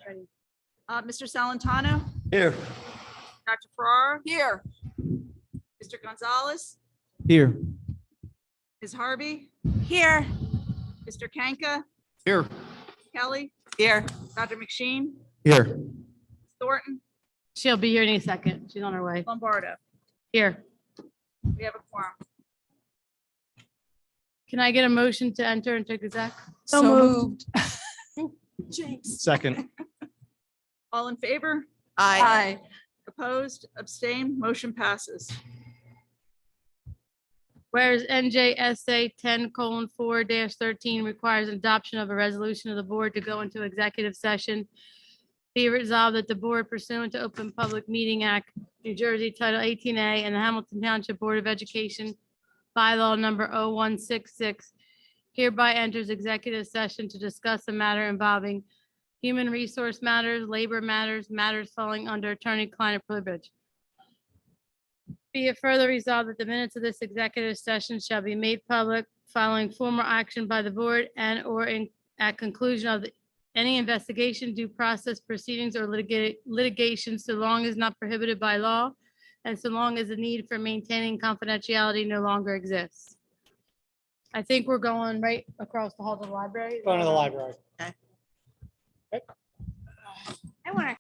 Ready. Mr. Salantano, Here. Dr. Farrar. Here. Mr. Gonzalez, Here. Ms. Harvey. Here. Mr. Kanka, Here. Kelly. Here. Dr. McSheen, Here. Thornton, She'll be here any second. She's on her way. Lombardo. Here. We have a quorum. Can I get a motion to enter into exec? So moved. Second. All in favor? Aye. Opposed? Abstained? Motion passes. Whereas NJSA 10:4-13 requires adoption of a resolution of the board to go into executive session. Be it resolved that the board pursuant to Open Public Meeting Act, New Jersey Title 18A and the Hamilton Township Board of Education bylaw number 0166 hereby enters executive session to discuss a matter involving human resource matters, labor matters, matters falling under attorney-client privilege. Be it further resolved that the minutes of this executive session shall be made public following formal action by the board and or at conclusion of any investigation, due process proceedings or litigation, so long as not prohibited by law and so long as the need for maintaining confidentiality no longer exists. I think we're going right across the hall to the library. Going to the library. Okay. I want to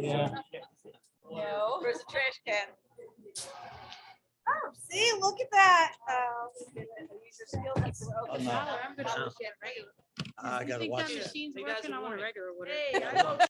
Yeah. No. Where's the trash can? Oh, see, look at that. Use your skill sets to open no. that. I'm good on the shit regular. I You gotta think watch that it. machine's You guys working? I are want a warning. regular order. Hey, I vote.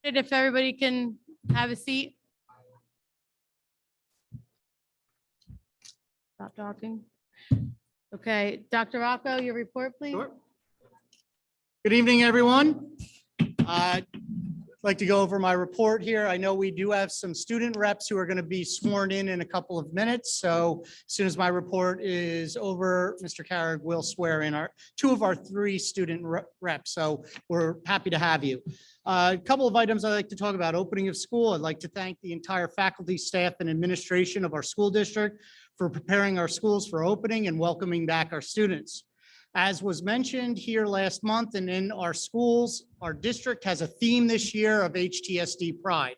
If everybody can have a seat. Stop talking. Okay, Dr. Rocco, your report, please. Sure. Good evening, everyone. I'd like to go over my report here. I know we do have some student reps who are going to be sworn in a couple of minutes. So as soon as my report is over, Mr. Carrig will swear in two of our three student reps. So we're happy to have you. A couple of items I'd like to talk about. Opening of school. I'd like to thank the entire faculty, staff, and administration of our school district for preparing our schools for opening and welcoming back our students. As was mentioned here last month and in our schools, our district has a theme this year of HTSD pride.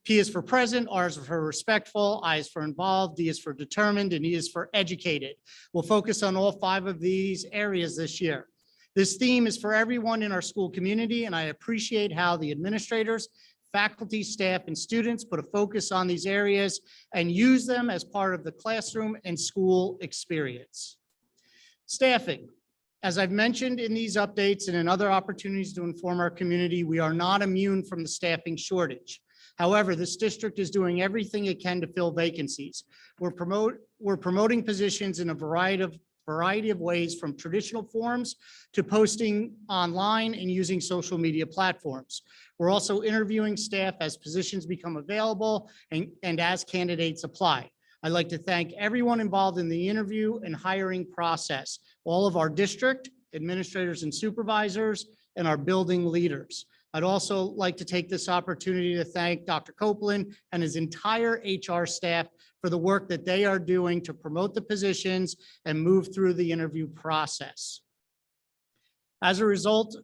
P is for present, R is for respectful, I is for involved, D is for determined, and E is for educated. We'll focus on all 5 of these areas this year. This theme is for everyone in our school community, and I appreciate how the administrators, faculty, staff, and students put a focus on these areas and use them as part of the classroom and school experience. Staffing. As I've mentioned in these updates and in other opportunities to inform our community, we are not immune from the staffing shortage. However, this district is doing everything it can to fill vacancies. We're promoting positions in a variety of ways, from traditional forms to posting online and using social media platforms. We're also interviewing staff as positions become available and as candidates apply. I'd like to thank everyone involved in the interview and hiring process, all of our district administrators and supervisors, and our building leaders. I'd also like to take this opportunity to thank Dr. Copeland and his entire HR staff for the work that they are doing to promote the positions and move through the interview process. As a result,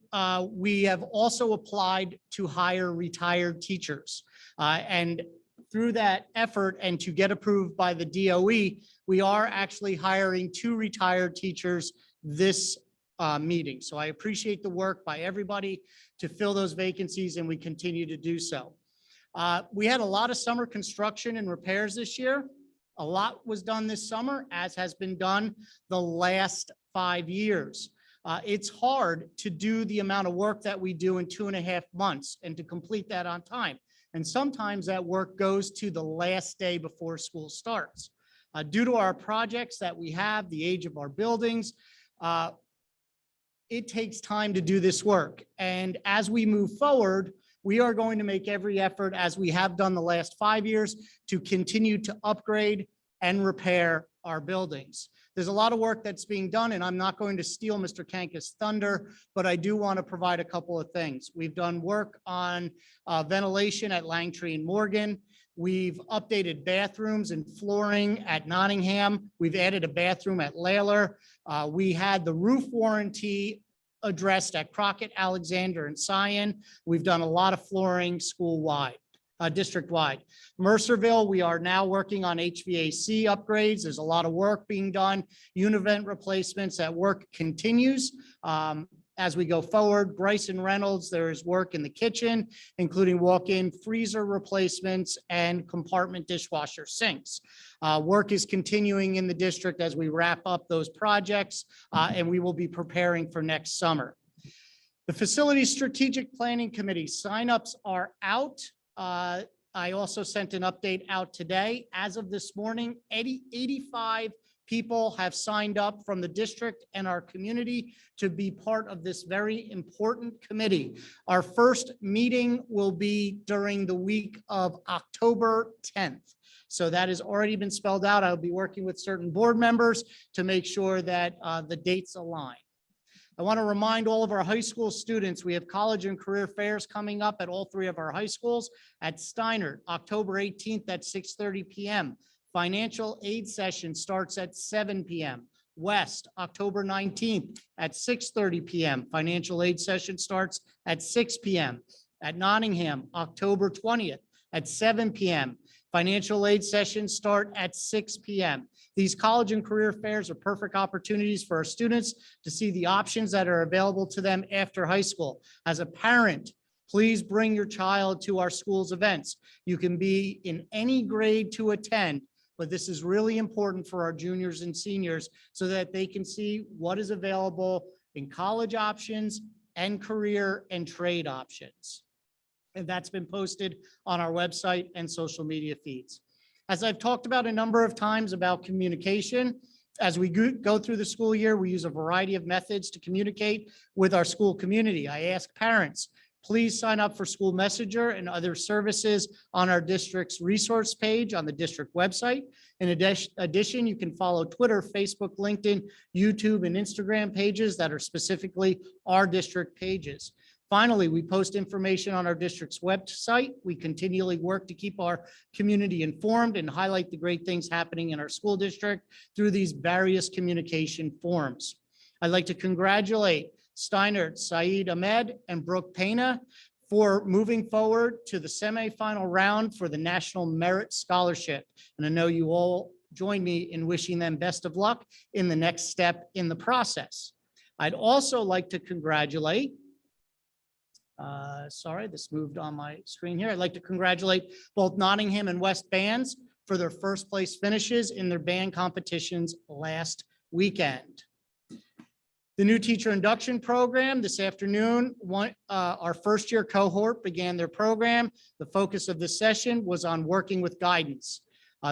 we have also applied to hire retired teachers. And through that effort and to get approved by the DOE, we are actually hiring 2 retired teachers this meeting. So I appreciate the work by everybody to fill those vacancies, and we continue to do so. We had a lot of summer construction and repairs this year. A lot was done this summer, as has been done the last 5 years. It's hard to do the amount of work that we do in 2.5 months and to complete that on time. And sometimes that work goes to the last day before school starts. Due to our projects that we have, the age of our buildings, it takes time to do this work. And as we move forward, we are going to make every effort, as we have done the last 5 years, to continue to upgrade and repair our buildings. There's a lot of work that's being done, and I'm not going to steal Mr. Kanka's thunder, but I do want to provide a couple of things. We've done work on ventilation at Langtree and Morgan. We've updated bathrooms and flooring at Nottingham. We've added a bathroom at Layler. We had the roof warranty addressed at Crockett, Alexander, and Sion. We've done a lot of flooring school-wide, district-wide. Mercerville, we are now working on HVAC upgrades. There's a lot of work being done. Univent replacements, that work continues. As we go forward, Bryson Reynolds, there is work in the kitchen, including walk-in freezer replacements and compartment dishwasher sinks. Work is continuing in the district as we wrap up those projects, and we will be preparing for next summer. The Facility Strategic Planning Committee signups are out. I also sent an update out today. As of this morning, 85 people have signed up from the district and our community to be part of this very important committee. Our first meeting will be during the week of October 10th. So that has already been spelled out. I'll be working with certain board members to make sure that the dates align. I want to remind all of our high school students, we have college and career fairs coming up at all three of our high schools. At Steiner, October 18th at 6:30 p.m. Financial aid session starts at 7 p.m. West, October 19th at 6:30 p.m. Financial aid session starts at 6 p.m. At Nottingham, October 20th at 7 p.m. Financial aid sessions start at 6 p.m. These college and career fairs are perfect opportunities for our students to see the options that are available to them after high school. As a parent, please bring your child to our school's events. You can be in any grade to attend, but this is really important for our juniors and seniors so that they can see what is available in college options and career and trade options. And that's been posted on our website and social media feeds. As I've talked about a number of times about communication, as we go through the school year, we use a variety of methods to communicate with our school community. I ask parents, please sign up for School Messenger and other services on our district's resource page on the district website. In addition, you can follow Twitter, Facebook, LinkedIn, YouTube, and Instagram pages that are specifically our district pages. Finally, we post information on our district's website. We continually work to keep our community informed and highlight the great things happening in our school district through these various communication forums. I'd like to congratulate Steiner, Saeed Ahmed, and Brooke Pena for moving forward to the semifinal round for the National Merit Scholarship. And I know you all join me in wishing them best of luck in the next step in the process. I'd also like to congratulate sorry, this moved on my screen here. I'd like to congratulate both Nottingham and West bands for their first place finishes in their band competitions last weekend. The new teacher induction program this afternoon, our first year cohort began their program. The focus of this session was on working with guidance.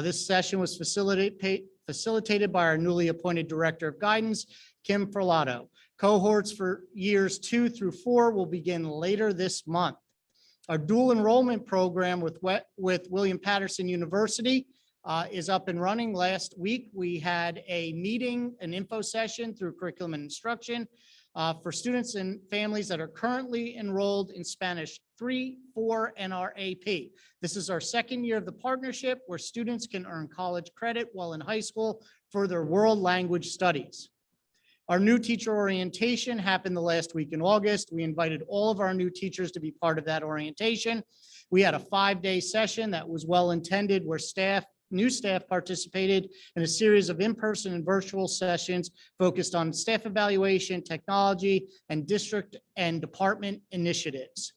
This session was facilitated by our newly appointed Director of Guidance, Kim Ferlato. Cohorts for years 2 through 4 will begin later this month. Our dual enrollment program with William Patterson University is up and running. Last week, we had a meeting, an info session through curriculum and instruction for students and families that are currently enrolled in Spanish 3, 4, and our AP. This is our second year of the partnership where students can earn college credit while in high school for their world language studies. Our new teacher orientation happened the last week in August. We invited all of our new teachers to be part of that orientation. We had a 5-day session that was well intended where new staff participated in a series of in-person and virtual sessions focused on staff evaluation, technology, and district and department initiatives.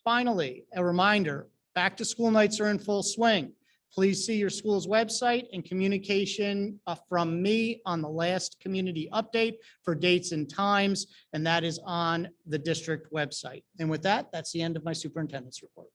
Finally, a reminder, back to school nights are in full swing. Please see your school's website and communication from me on the last community update for dates and times, and that is on the district website. And with that, that's the end of my superintendent's report.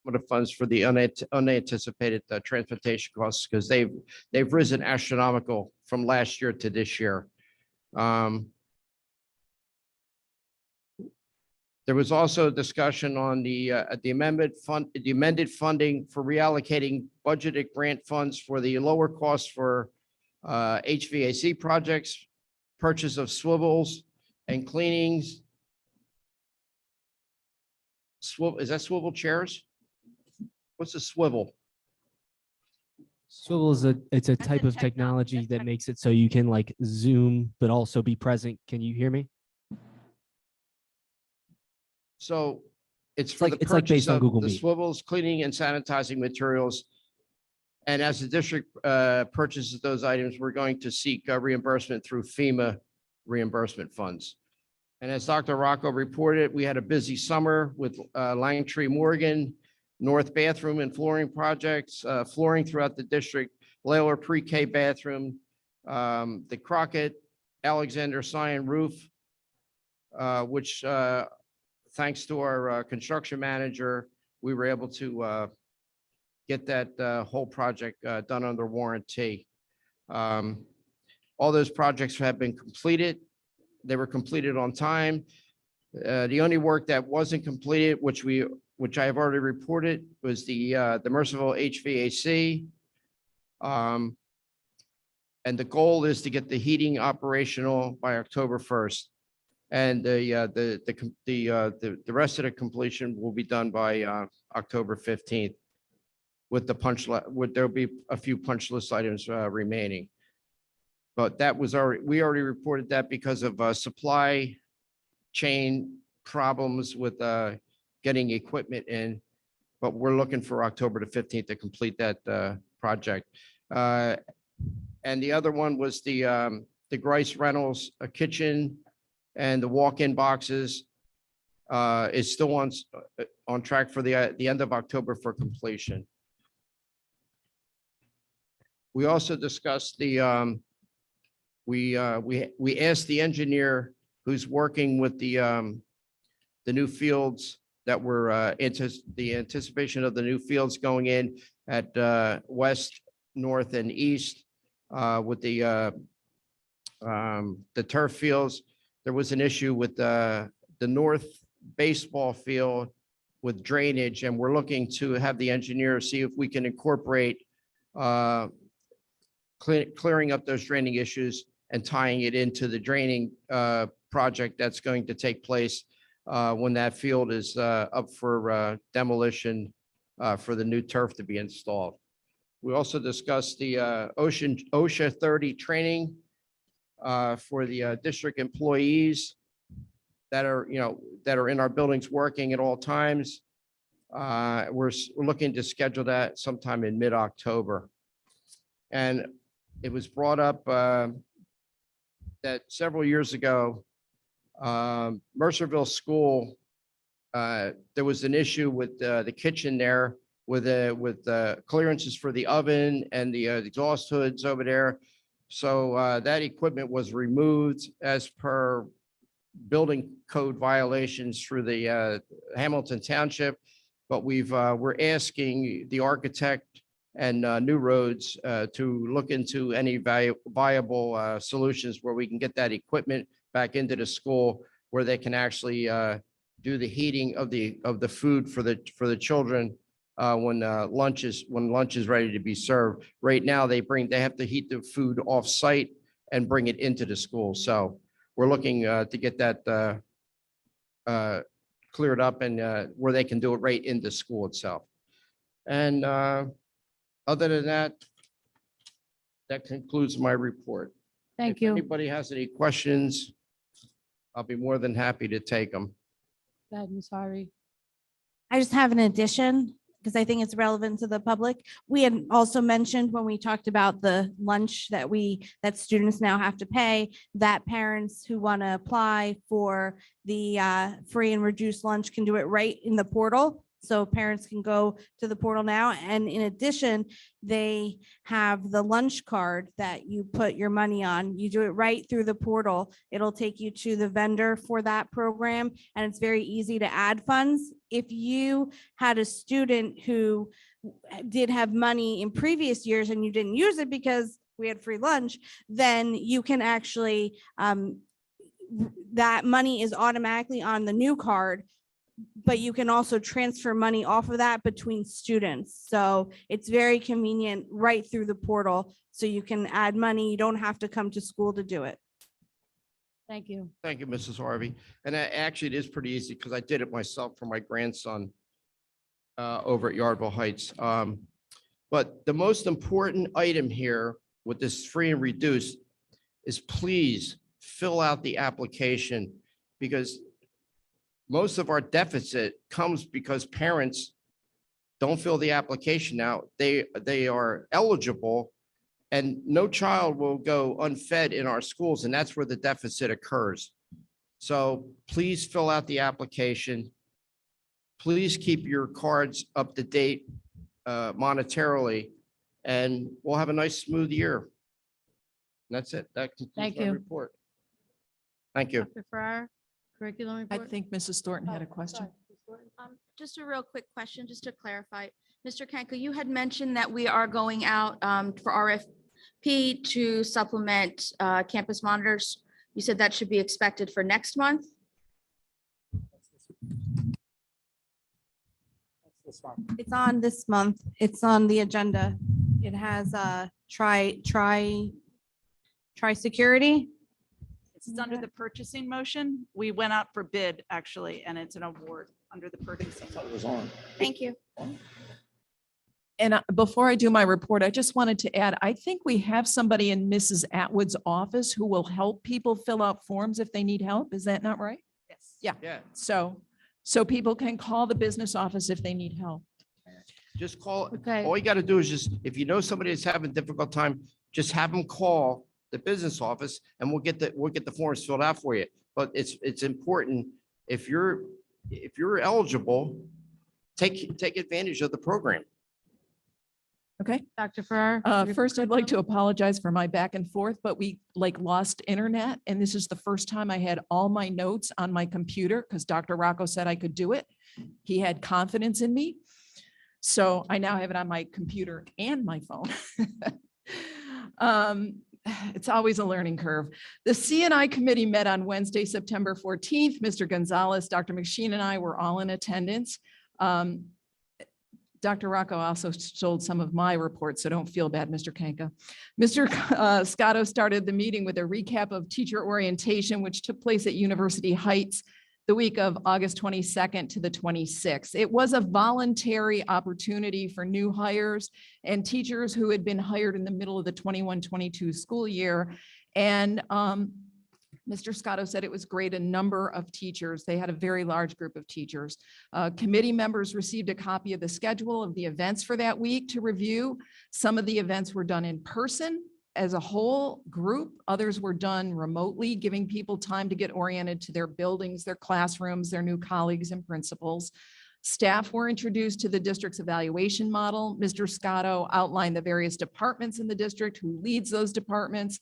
of the funds for the unanticipated transportation costs because they've risen astronomical from last year to this year. There was also a discussion on the amended funding for reallocating budgeted grant funds for the lower costs for HVAC projects, purchase of swivels and cleanings. Is that swivel chairs? What's a swivel? Swivel is it's a That's type a of techno- technology that's that tech- makes it so you can like zoom, but also be present. Can you hear me? So it's for the it's like purchase based on of Google the Meet. swivels, cleaning and sanitizing materials. And as the district purchases those items, we're going to seek reimbursement through FEMA reimbursement funds. And as Dr. Rocco reported, we had a busy summer with Langtree Morgan, North Bathroom and flooring projects, flooring throughout the district, Layler Pre-K bathroom, the Crockett, Alexander Scion roof, which thanks to our construction manager, we were able to get that whole project done under warranty. All those projects have been completed. They were completed on time. The only work that wasn't completed, which I have already reported, was the Mercerville HVAC. And the goal is to get the heating operational by October 1st. And the rest of the completion will be done by October 15th. With there'll be a few punch list items remaining. But that was we already reported that because of supply chain problems with getting equipment in. But we're looking for October the 15th to complete that project. And the other one was the Grice Reynolds kitchen and the walk-in boxes is still on track for the end of October for completion. We also discussed we asked the engineer who's working with the new fields that were the anticipation of the new fields going in at west, north, and east with the turf fields. There was an issue with the north baseball field with drainage, and we're looking to have the engineer see if we can incorporate clearing up those draining issues and tying it into the draining project that's going to take place when that field is up for demolition for the new turf to be installed. We also discussed the OSHA 30 training for the district employees that are in our buildings working at all times. We're looking to schedule that sometime in mid-October. And it was brought up that several years ago, Mercerville School, there was an issue with the kitchen there with clearances for the oven and the exhaust hoods over there. So that equipment was removed as per building code violations through the Hamilton Township. But we're asking the architect and New Roads to look into any viable solutions where we can get that equipment back into the school where they can actually do the heating of the food for the children when lunch is ready to be served. Right now, they have to heat the food off site and bring it into the school. So we're looking to get that cleared up and where they can do it right in the school itself. And other than that, that concludes my report. Thank If you. anybody has any questions, I'll be more than happy to take them. I'm sorry. I just have an addition because I think it's relevant to the public. We had also mentioned when we talked about the lunch that students now have to pay, that parents who want to apply for the free and reduced lunch can do it right in the portal. So parents can go to the portal now. And in addition, they have the lunch card that you put your money on. You do it right through the portal. It'll take you to the vendor for that program, and it's very easy to add funds. If you had a student who did have money in previous years and you didn't use it because we had free lunch, then you can actually, that money is automatically on the new card, but you can also transfer money off of that between students. So it's very convenient right through the portal. So you can add money. You don't have to come to school to do it. Thank you. Thank you, Mrs. Harvey. And actually, it is pretty easy because I did it myself for my grandson over at Yardville Heights. But the most important item here with this free and reduced is please fill out the application, because most of our deficit comes because parents don't fill the application out. They are eligible, and no child will go unfed in our schools, and that's where the deficit occurs. So please fill out the application. Please keep your cards up to date monetarily, and we'll have a nice, smooth year. And that's it. That Thank concludes my you. report. Thank you. Dr. Farrar, curriculum I report. think Mrs. Thornton had a question. Just a real quick question, just to clarify. Mr. Kanko, you had mentioned that we are going out for RFP to supplement campus monitors. You said that should be expected for next month? It's on this month. It's on the agenda. It has security. It's under the purchasing motion. We went out for bid, actually, and it's an award under the purchasing. Thank you. And before I do my report, I just wanted to add, I think we have somebody in Mrs. Atwood's office who will help people fill out forms if they need help. Is that not right? Yes. Yeah. So people can call the business office if they need help. Just call, Okay. all you got to do is just, if you know somebody that's having a difficult time, just have them call the business office and we'll get the forms filled out for you. But it's important, if you're eligible, take advantage of the program. Okay. Dr. Farrar. First, I'd like to apologize for my back and forth, but we lost internet. And this is the first time I had all my notes on my computer because Dr. Rocco said I could do it. He had confidence in me. So I now have it on my computer and my phone. It's always a learning curve. The CNI committee met on Wednesday, September 14th. Mr. Gonzalez, Dr. McSheen, and I were all in attendance. Dr. Rocco also stole some of my reports, so don't feel bad, Mr. Kanka. Mr. Scotto started the meeting with a recap of teacher orientation, which took place at University Heights the week of August 22nd to the 26th. It was a voluntary opportunity for new hires and teachers who had been hired in the middle of the 21-22 school year. And Mr. Scotto said it was great. A number of teachers, they had a very large group of teachers. Committee members received a copy of the schedule of the events for that week to review. Some of the events were done in person as a whole group. Others were done remotely, giving people time to get oriented to their buildings, their classrooms, their new colleagues and principals. Staff were introduced to the district's evaluation model. Mr. Scotto outlined the various departments in the district, who leads those departments.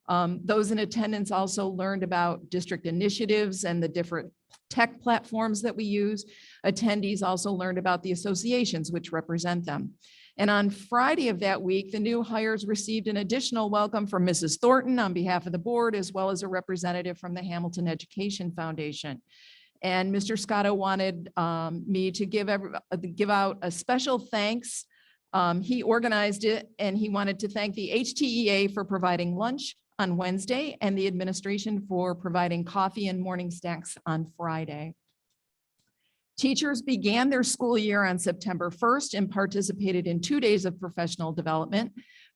Those in attendance also learned about district initiatives and the different tech platforms that we use. Attendees also learned about the associations which represent them. And on Friday of that week, the new hires received an additional welcome from Mrs. Thornton on behalf of the board, as well as a representative from the Hamilton Education Foundation. And Mr. Scotto wanted me to give out a special thanks. He organized it, and he wanted to thank the HTEA for providing lunch on Wednesday and the administration for providing coffee and morning snacks on Friday. Teachers began their school year on September 1st and participated in 2 days of professional development.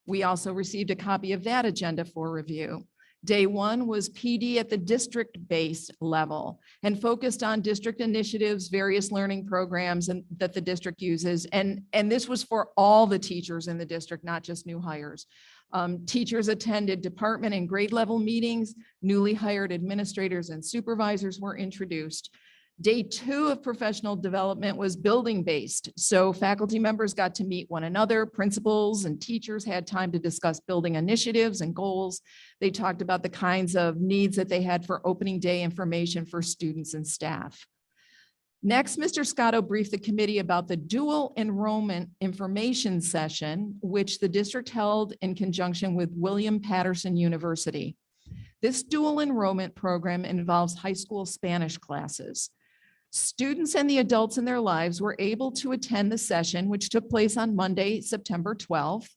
We also received a copy of that agenda for review. Day one was PD at the district-based level and focused on district initiatives, various learning programs that the district uses. And this was for all the teachers in the district, not just new hires. Teachers attended department and grade level meetings. Newly hired administrators and supervisors were introduced. Day 2 of professional development was building-based. So faculty members got to meet one another, principals and teachers had time to discuss building initiatives and goals. They talked about the kinds of needs that they had for opening day information for students and staff. Next, Mr. Scotto briefed the committee about the dual enrollment information session, which the district held in conjunction with William Patterson University. This dual enrollment program involves high school Spanish classes. Students and the adults in their lives were able to attend the session, which took place on Monday, September 12th.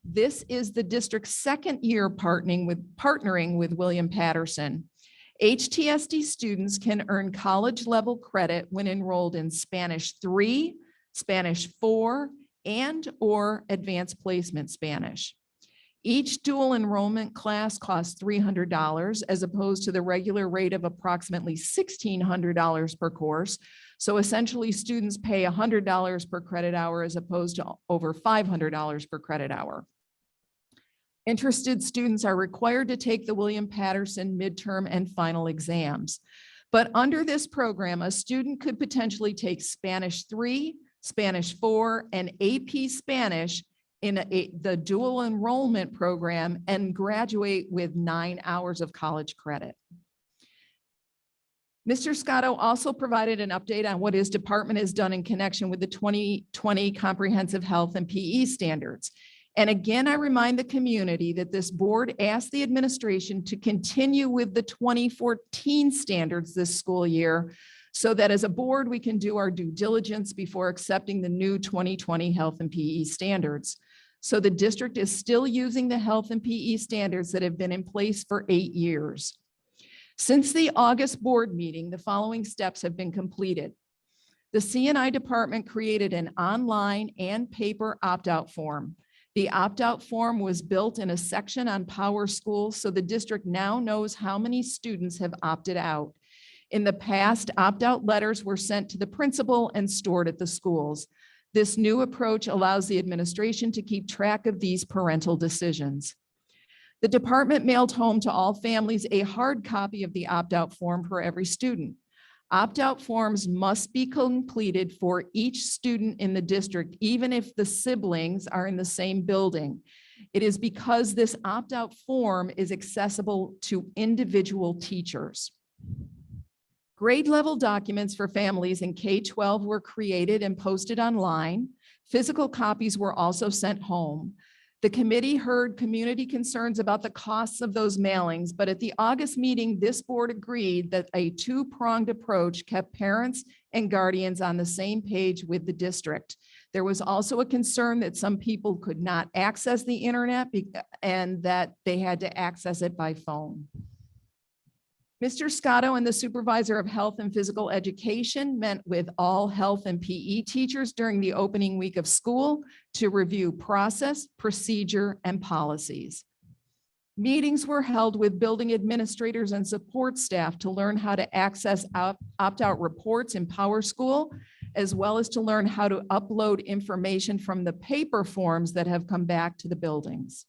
This is the district's second year partnering with William Patterson. HTSD students can earn college level credit when enrolled in Spanish 3, Spanish 4, and/or advanced placement Spanish. Each dual enrollment class costs $300 as opposed to the regular rate of approximately $1,600 per course. So essentially students pay $100 per credit hour as opposed to over $500 per credit hour. Interested students are required to take the William Patterson midterm and final exams. But under this program, a student could potentially take Spanish 3, Spanish 4, and AP Spanish in the dual enrollment program and graduate with 9 hours of college credit. Mr. Scotto also provided an update on what his department has done in connection with the 2020 Comprehensive Health and PE standards. And again, I remind the community that this board asked the administration to continue with the 2014 standards this school year so that as a board, we can do our due diligence before accepting the new 2020 health and PE standards. So the district is still using the health and PE standards that have been in place for 8 years. Since the August board meeting, the following steps have been completed. The C&I department created an online and paper opt-out form. The opt-out form was built in a section on Power Schools, so the district now knows how many students have opted out. In the past, opt-out letters were sent to the principal and stored at the schools. This new approach allows the administration to keep track of these parental decisions. The department mailed home to all families a hard copy of the opt-out form for every student. Opt-out forms must be completed for each student in the district, even if the siblings are in the same building. It is because this opt-out form is accessible to individual teachers. Grade level documents for families in K-12 were created and posted online. Physical copies were also sent home. The committee heard community concerns about the costs of those mailings, but at the August meeting, this board agreed that a two-pronged approach kept parents and guardians on the same page with the district. There was also a concern that some people could not access the internet and that they had to access it by phone. Mr. Scotto and the supervisor of health and physical education met with all health and PE teachers during the opening week of school to review process, procedure, and policies. Meetings were held with building administrators and support staff to learn how to access opt-out reports in Power School, as well as to learn how to upload information from the paper forms that have come back to the buildings.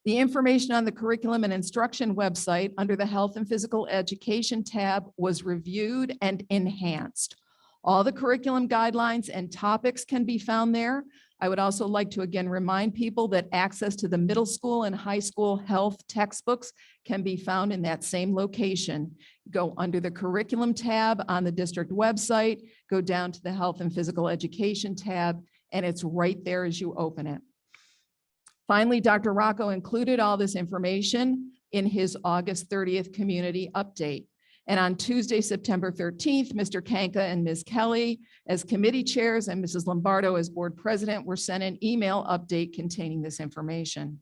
The information on the curriculum and instruction website under the Health and Physical Education tab was reviewed and enhanced. All the curriculum guidelines and topics can be found there. I would also like to again remind people that access to the middle school and high school health textbooks can be found in that same location. Go under the curriculum tab on the district website, go down to the Health and Physical Education tab, and it's right there as you open it. Finally, Dr. Rocco included all this information in his August 30th community update. And on Tuesday, September 13th, Mr. Kanka and Ms. Kelly as committee chairs and Mrs. Lombardo as board president were sent an email update containing this information.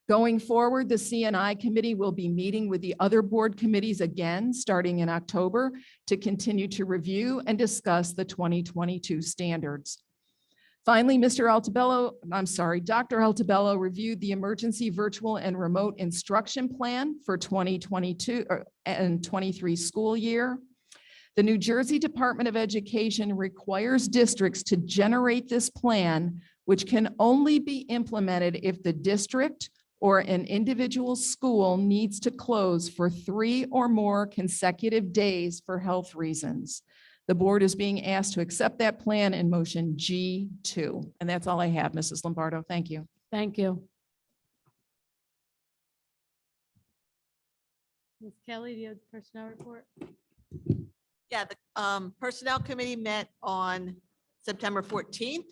Going forward, the C&I committee will be meeting with the other board committees again starting in October to continue to review and discuss the 2022 standards. Finally, Dr. Altabello reviewed the emergency virtual and remote instruction plan for 2022 and 23 school year. The New Jersey Department of Education requires districts to generate this plan, which can only be implemented if the district or an individual school needs to close for 3 or more consecutive days for health reasons. The board is being asked to accept that plan in motion G2. And that's all I have, Mrs. Lombardo. Thank you. Thank you. Ms. Kelly, do you have the personnel report? Yeah, the Personnel Committee met on September 14th.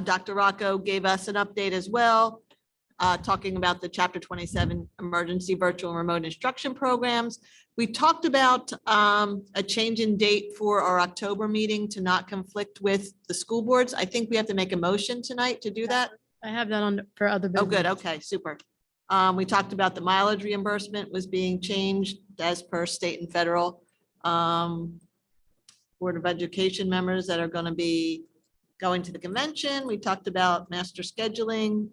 Dr. Rocco gave us an update as well, talking about the Chapter 27 emergency virtual and remote instruction programs. We talked about a change in date for our October meeting to not conflict with the school boards. I think we have to make a motion tonight to do that. I have that on for other business. Oh, good. Okay, super. We talked about the mileage reimbursement was being changed as per state and federal. Board of Education members that are going to be going to the convention. We talked about master scheduling.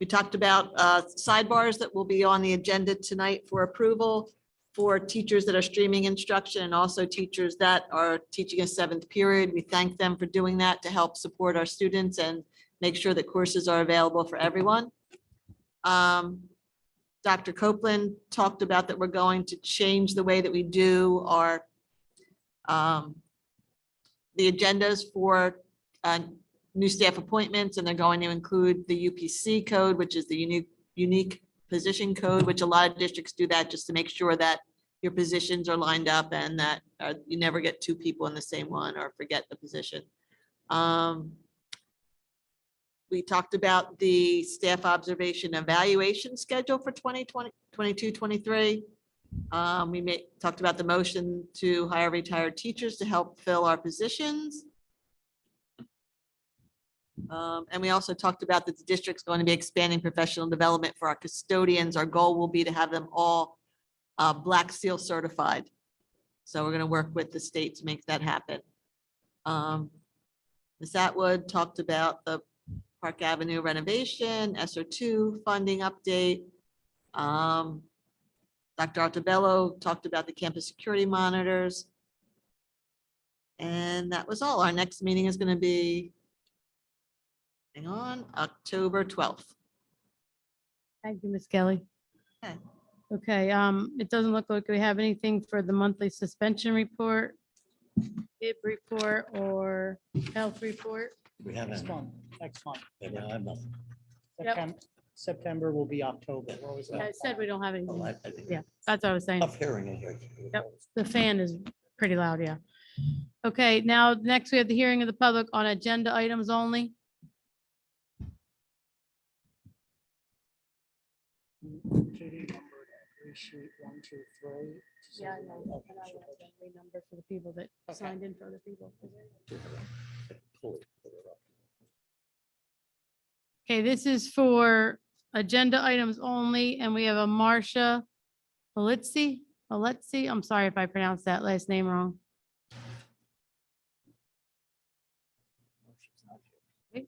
We talked about sidebars that will be on the agenda tonight for approval for teachers that are streaming instruction and also teachers that are teaching a 7th period. We thank them for doing that to help support our students and make sure that courses are available for everyone. Dr. Copeland talked about that we're going to change the way that we do our the agendas for new staff appointments, and they're going to include the UPC code, which is the unique position code, which a lot of districts do that just to make sure that your positions are lined up and that you never get 2 people in the same one or forget the position. We talked about the staff observation evaluation schedule for 2020, 22, 23. We talked about the motion to hire retired teachers to help fill our positions. And we also talked about that the district's going to be expanding professional development for our custodians. Our goal will be to have them all Black Seal certified. So we're going to work with the state to make that happen. Ms. Atwood talked about the Park Avenue renovation, SR2 funding update. Dr. Artabello talked about the campus security monitors. And that was all. Our next meeting is going to be, hang on, October 12th. Thank you, Ms. Kelly. Okay. Okay, it doesn't look like we have anything for the monthly suspension report, bid report, or health report. We haven't. Next month. We don't have nothing. Yep. September will be October. What was I that? said we don't have Well, anything. I think Yeah, that's what I was saying. Tough hearing in here. Yep. The fan is pretty loud, yeah. Okay, now next we have the hearing of the public on agenda items only. Yeah, I know. And I will have a number for the people that signed in for other people. Okay, this is for agenda items only, and we have a Marcia Polizzi. I'm sorry if I pronounced that last name wrong. Okay.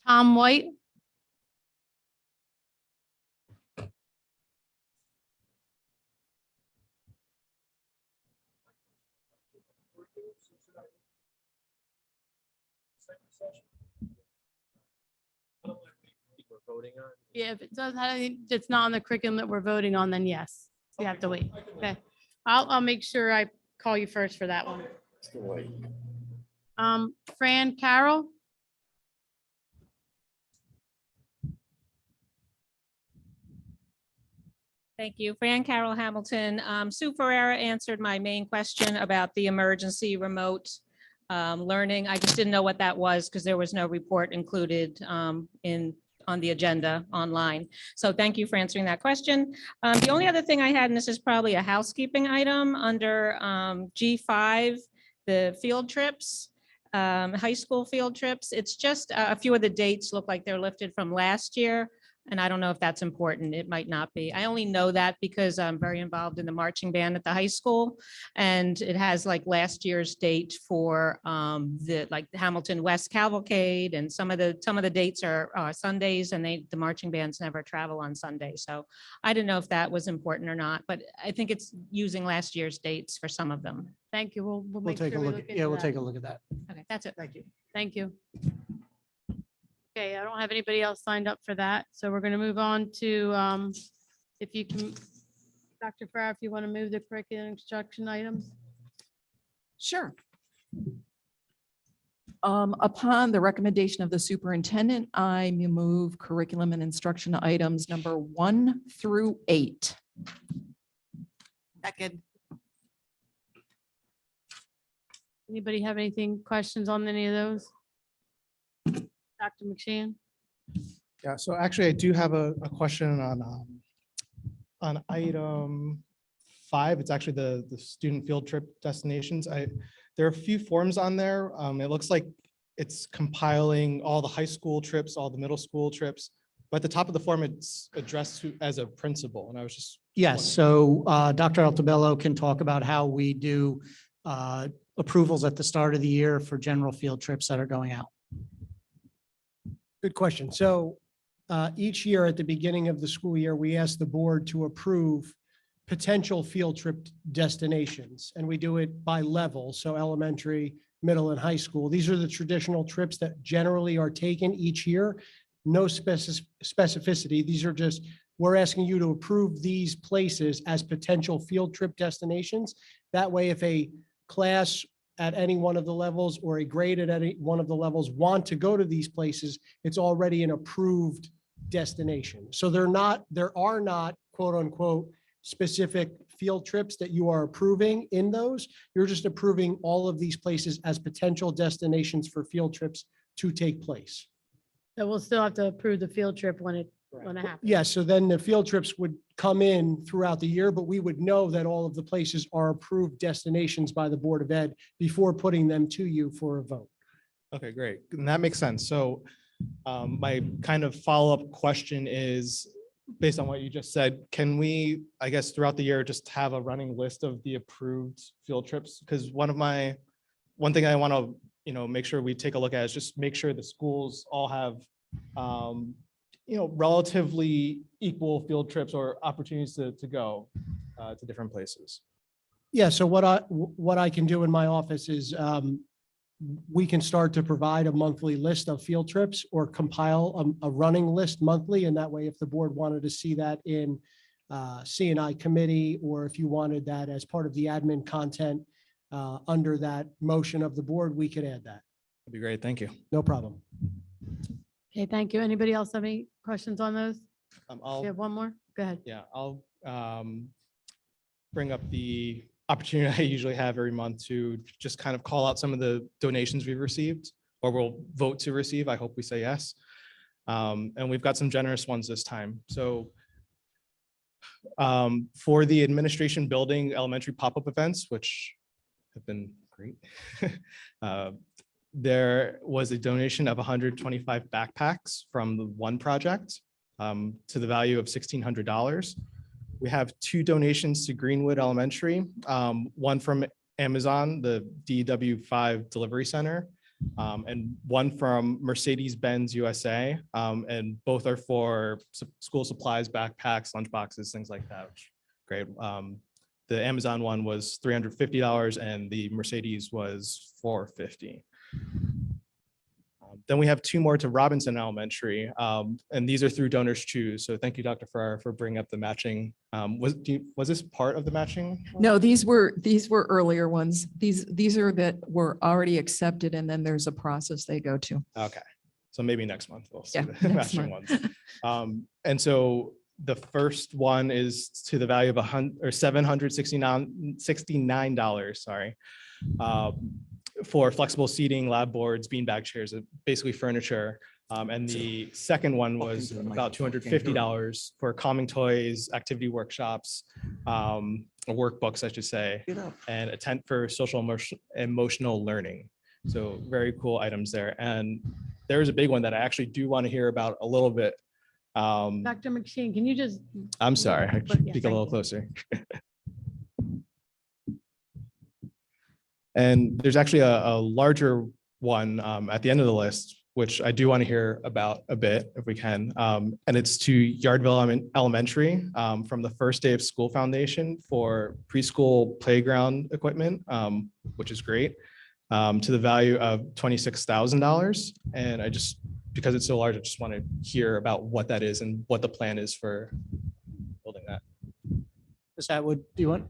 Tom White. Yeah, if it doesn't have anything, it's not on the curriculum that we're voting on, then yes, you have to wait. Okay, I'll make sure I call you first for that one. Fran Carroll. Thank you. Fran Carroll Hamilton. Sue Ferreira answered my main question about the emergency remote learning. I just didn't know what that was because there was no report included on the agenda online. So thank you for answering that question. The only other thing I had, and this is probably a housekeeping item under G5, the field trips, high school field trips. It's just a few of the dates look like they're lifted from last year. And I don't know if that's important. It might not be. I only know that because I'm very involved in the marching band at the high school. And it has like last year's date for the Hamilton West Cavalcade, and some of the dates are Sundays, and the marching bands never travel on Sunday. So I didn't know if that was important or not, but I think it's using last year's dates for some of them. Thank you. We'll We'll make take a sure we look. look Yeah, into we'll that. take a look at that. Okay, that's it. Thank you. Thank you. Okay, I don't have anybody else signed up for that, so we're gonna move on to, if you can, Dr. Farrar, if you want to move the curriculum instruction items. Sure. Upon the recommendation of the superintendent, I move curriculum and instruction items number 1 through 8. Second. Anybody have anything, questions on any of those? Dr. McShane? Yeah, so actually I do have a question on item 5. It's actually the student field trip destinations. There are a few forms on there. It looks like it's compiling all the high school trips, all the middle school trips. But at the top of the form, it's addressed to as a principal. And I was just. Yes, so Dr. Altabello can talk about how we do approvals at the start of the year for general field trips that are going out. Good question. So each year at the beginning of the school year, we ask the board to approve potential field trip destinations, and we do it by level. So elementary, middle, and high school. These are the traditional trips that generally are taken each year. No specificity. These are just, we're asking you to approve these places as potential field trip destinations. That way, if a class at any one of the levels or a grade at any one of the levels want to go to these places, it's already an approved destination. So there are not quote unquote specific field trips that you are approving in those. You're just approving all of these places as potential destinations for field trips to take place. So we'll still have to approve the field trip when it happens. Yeah, so then the field trips would come in throughout the year, but we would know that all of the places are approved destinations by the Board of Ed before putting them to you for a vote. Okay, great. And that makes sense. So my kind of follow-up question is, based on what you just said, can we, I guess, throughout the year, just have a running list of the approved field trips? Because one thing I want to, make sure we take a look at is just make sure the schools all have, relatively equal field trips or opportunities to go to different places. Yeah, so what I can do in my office is we can start to provide a monthly list of field trips or compile a running list monthly. And that way, if the board wanted to see that in C&I committee, or if you wanted that as part of the admin content under that motion of the board, we could add that. That'd be great. Thank you. No problem. Okay, thank you. Anybody else have any questions on those? I'll You have one more? Go ahead. Yeah, I'll bring up the opportunity I usually have every month to just kind of call out some of the donations we've received or we'll vote to receive. I hope we say yes. And we've got some generous ones this time. So for the administration building elementary pop-up events, which have been great, there was a donation of 125 backpacks from the One Project to the value of $1,600. We have 2 donations to Greenwood Elementary, one from Amazon, the DW5 Delivery Center, and one from Mercedes-Benz USA. And both are for school supplies, backpacks, lunch boxes, things like that. Great. The Amazon one was $350 and the Mercedes was $450. Then we have 2 more to Robinson Elementary, and these are through Donors Choose. So thank you, Dr. Farrar, for bringing up the matching. Was this part of the matching? No, these were earlier ones. These are that were already accepted, and then there's a process they go to. Okay, so maybe next month we'll see Yeah, the next matching month. ones. And so the first one is to the value of $769. Sorry. For flexible seating, lab boards, beanbag chairs, basically furniture. And the second one was about $250 for calming toys, activity workshops, workbooks, I should say, and a tent for social emotional learning. So very cool items there. And there's a big one that I actually do want to hear about a little bit. Dr. McShane, can you just? I'm sorry, I But, yeah, speak a little thank you. closer. And there's actually a larger one at the end of the list, which I do want to hear about a bit if we can. And it's to Yardville Elementary from the First Day of School Foundation for preschool playground equipment, which is great, to the value of $26,000. And I just because it's so large, I just want to hear about what that is and what the plan is for building that. Ms. Atwood, do you want?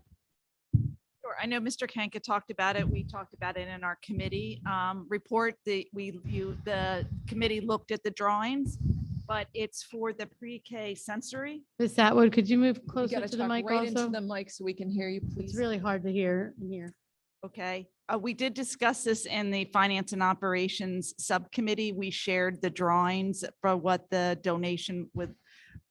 Sure. I know Mr. Kanka talked about it. We talked about it in our committee report. The committee looked at the drawings, but it's for the pre-K sensory. Ms. Atwood, could you move You closer gotta to the talk mic right into also? the mic so we can hear you, please. It's really hard to hear in here. Okay, we did discuss this in the Finance and Operations Subcommittee. We shared the drawings for what the donation would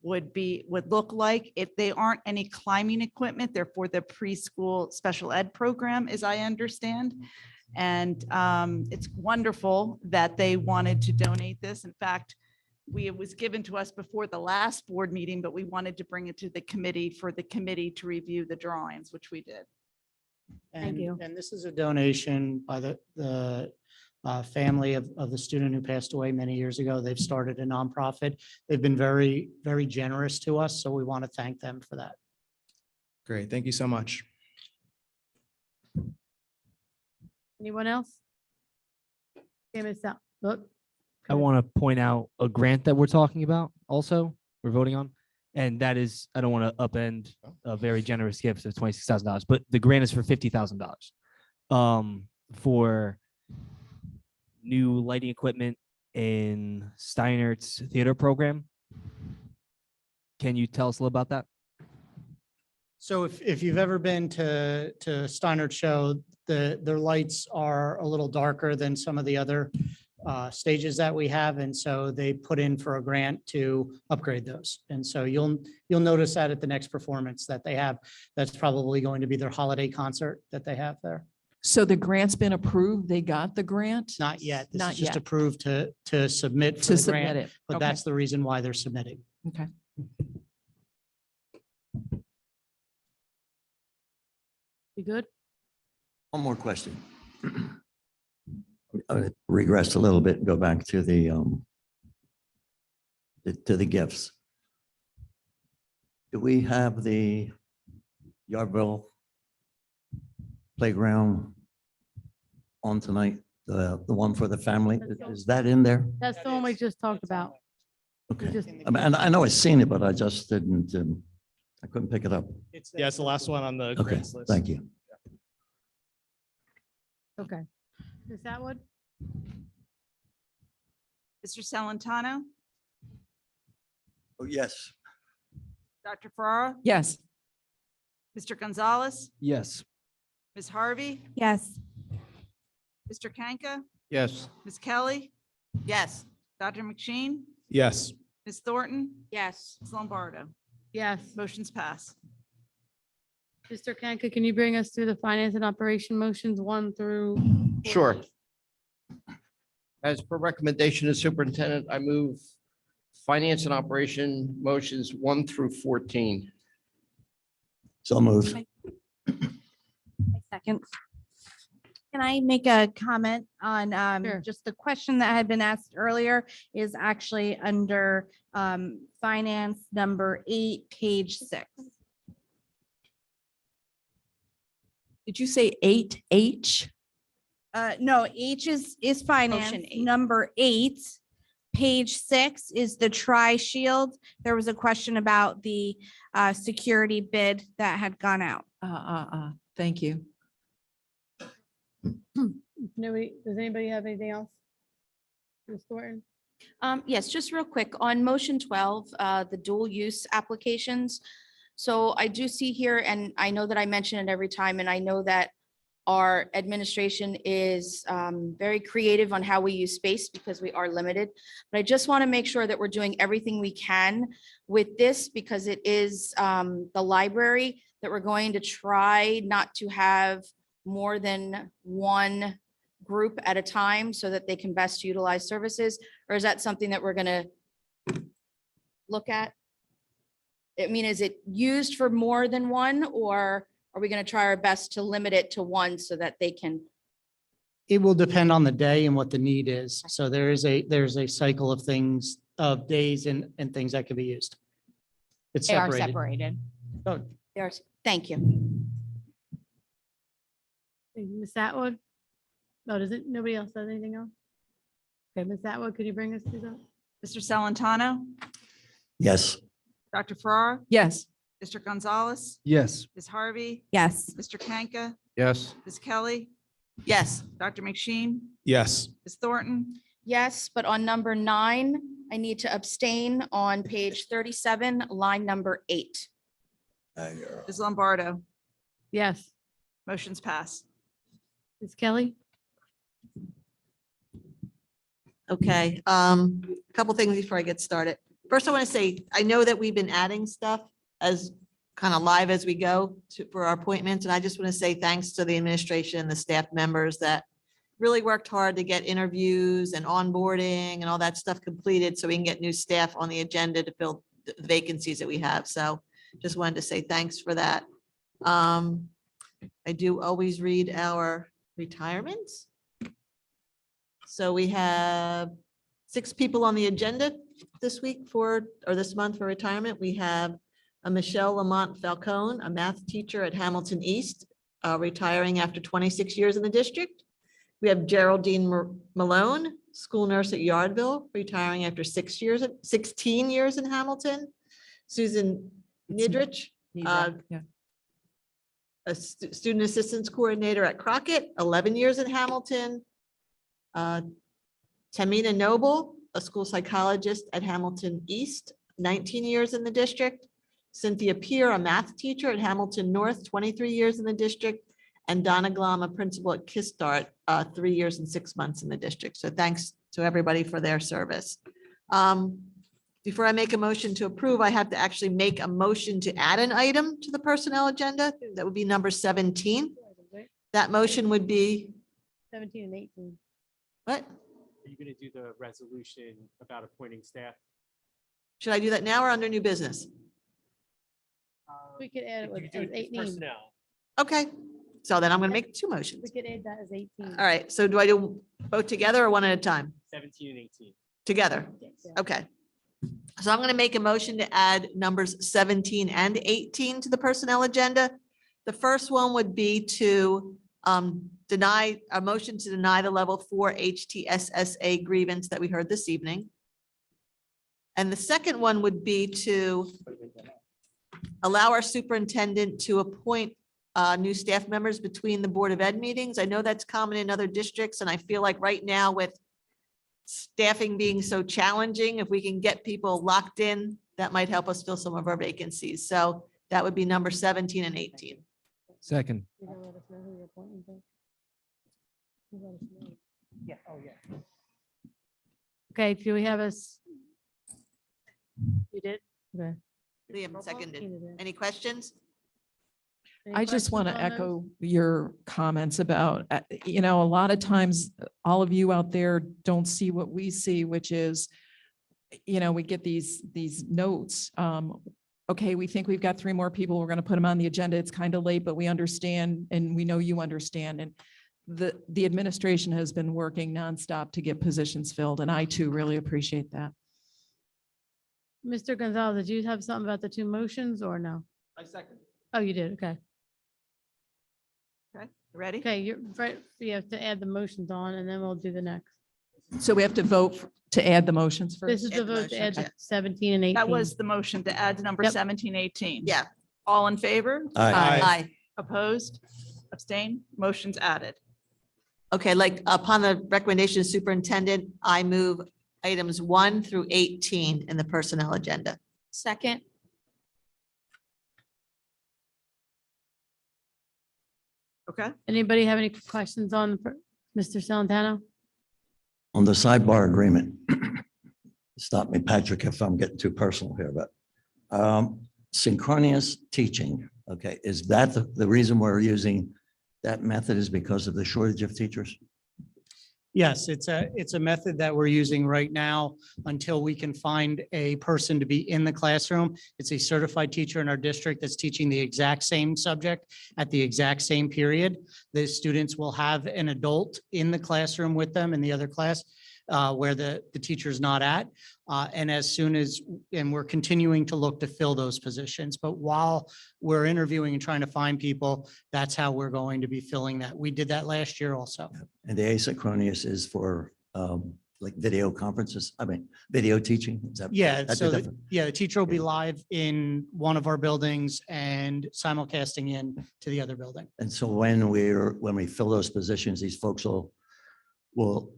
look like. If they aren't any climbing equipment, they're for the preschool special ed program, as I understand. And it's wonderful that they wanted to donate this. In fact, it was given to us before the last board meeting, but we wanted to bring it to the committee for the committee to review the drawings, which we did. Thank you. And this is a donation by the family of the student who passed away many years ago. They've started a nonprofit. They've been very, very generous to us, so we want to thank them for that. Great, thank you so much. Anyone else? Okay, Ms. Out. Look. I want to point out a grant that we're talking about also, we're voting on. And that is, I don't want to upend a very generous gift of $26,000, but the grant is for $50,000 for new lighting equipment in Steinert's theater program. Can you tell us a little about that? So if you've ever been to Steinert Show, their lights are a little darker than some of the other stages that we have. And so they put in for a grant to upgrade those. And so you'll notice that at the next performance that they have. That's probably going to be their holiday concert that they have there. So the grant's been approved? They got the grant? Not yet. This Not is just yet. approved to submit for To the submit grant, it? but Okay. that's the reason why they're submitting. Okay. You good? One more question. I'm gonna regress a little bit and go back to the gifts. Do we have the Yardville playground on tonight? The one for the family? Is that in there? That's the one we just talked about. Okay. just- I mean, I know I've seen it, but I just didn't, I couldn't pick it up. Yeah, it's the last one on the Okay, grants list. thank you. Okay. Ms. Atwood? Mr. Salantano, Oh, yes. Dr. Farrar, Yes. Mr. Gonzalez, Yes. Ms. Harvey, Yes. Mr. Kanka, Yes. Ms. Kelly, Yes. Dr. McShane, Yes, Ms. Thornton, Yes. Ms. Lombardo. Yes. Motion's passed. Mr. Kanka, can you bring us through the finance and operation motions 1 through? Sure. 14? As per recommendation of superintendent, I move finance and operation motions 1 through 14. So moved. Second. Can I make a comment on Sure. just the question that had been asked earlier is actually under finance number 8, page 6. Did you say 8H? No, H is finance. Motion 8. Number 8, page 6 is the tri-shield. There was a question about the security bid that had gone out. Thank you. Nobody, does anybody have anything else? Ms. Thornton? Yes, just real quick on motion 12, the dual use applications. So I do see here, and I know that I mention it every time, and I know that our administration is very creative on how we use space because we are limited. But I just want to make sure that we're doing everything we can with this because it is the library that we're going to try not to have more than one group at a time so that they can best utilize services? Or is that something that we're gonna look at? I mean, is it used for more than one, or are we gonna try our best to limit it to one so that they can? It will depend on the day and what the need is. So there's a cycle of things, of days and things that can be used. It's They are separated. separated. Oh, There's, thank you. Ms. Atwood? No, does it, nobody else has anything else? Okay, Ms. Atwood, could you bring us through that? Mr. Salantano, Yes. Dr. Farrar, Yes. Mr. Gonzalez, Yes. Ms. Harvey, Yes. Mr. Kanka, Yes. Ms. Kelly, Yes. Dr. McSheen, Yes. Ms. Thornton, Yes, but on number 9, I need to abstain on page 37, line number 8. Ms. Lombardo. Yes. Motion's pass. Ms. Kelly? Okay, a couple things before I get started. First, I want to say, I know that we've been adding stuff as kind of live as we go for our appointments. And I just want to say thanks to the administration and the staff members that really worked hard to get interviews and onboarding and all that stuff completed so we can get new staff on the agenda to fill the vacancies that we have. So just wanted to say thanks for that. I do always read our retirements. So we have 6 people on the agenda this week this month for retirement. We have a Michelle Lamont Falcone, a math teacher at Hamilton East, retiring after 26 years in the district. We have Geraldine Malone, school nurse at Yardville, retiring after 16 years in Hamilton. Susan Nidrich, Yeah. a student assistance coordinator at Crockett, 11 years in Hamilton. Tamina Noble, a school psychologist at Hamilton East, 19 years in the district. Cynthia Peer, a math teacher at Hamilton North, 23 years in the district. And Donna Glom, a principal at Kistart, 3 years and 6 months in the district. So thanks to everybody for their service. Before I make a motion to approve, I have to actually make a motion to add an item to the personnel agenda. That would be number 17. That motion would be, 17 and 18. what? Are you going to do the resolution about appointing staff? Should I do that now or under new business? We could add it You with could do as it with 18. personnel. Okay, so then I'm going to make 2 motions. We could add that as 18. All right, so do I do both together or one at a time? 17 and 18. Together? Yeah. Okay. So I'm going to make a motion to add numbers 17 and 18 to the personnel agenda. The first one would be to deny, a motion to deny the level 4 HTSSA grievance that we heard this evening. And the second one would be to allow our superintendent to appoint new staff members between the Board of Ed meetings. I know that's common in other districts, and I feel like right now with staffing being so challenging, if we can get people locked in, that might help us fill some of our vacancies. So that would be number 17 and 18. Second. You gonna let us know who you're appointing to? You let us know. Yeah, oh, yeah. Okay, do we have us? You did? Okay. Liam seconded. Tina did. Any questions? Any I just want to questions on those? echo your comments about, a lot of times, all of you out there don't see what we see, which is, we get these notes. Okay, we think we've got 3 more people. We're going to put them on the agenda. It's kind of late, but we understand and we know you understand. And the administration has been working nonstop to get positions filled, and I too really appreciate that. Mr. Gonzalez, did you have something about the 2 motions or no? I second. Oh, you did, okay. Okay, ready? Okay, you're right, you have to add the motions on and then we'll do the next. So we have to vote to add the motions This first. is Add the the vote to add motions, the 17 and 18. That was the motion to add number Yep. 17, 18. Yeah. All in favor? Aye. Aye. Opposed? Abstain? Motion's added. Okay, like upon the recommendation of superintendent, I move items 1 through 18 in the personnel agenda. Second, Okay, Anybody have any questions on Mr. Salantano? On the sidebar agreement, stop me, Patrick, if I'm getting too personal here, but synchronous teaching, okay, is that the reason we're using that method is because of the shortage of teachers? Yes, it's a method that we're using right now until we can find a person to be in the classroom. It's a certified teacher in our district that's teaching the exact same subject at the exact same period. The students will have an adult in the classroom with them in the other class where the teacher's not at. And as soon as, and we're continuing to look to fill those positions. But while we're interviewing and trying to find people, that's how we're going to be filling that. We did that last year also. And the asynchronous is for like video conferences? I mean, video teaching? Is that? Yeah, that's so, different? the teacher will be live in one of our buildings and simulcasting in to the other building. And so when we fill those positions, these folks will,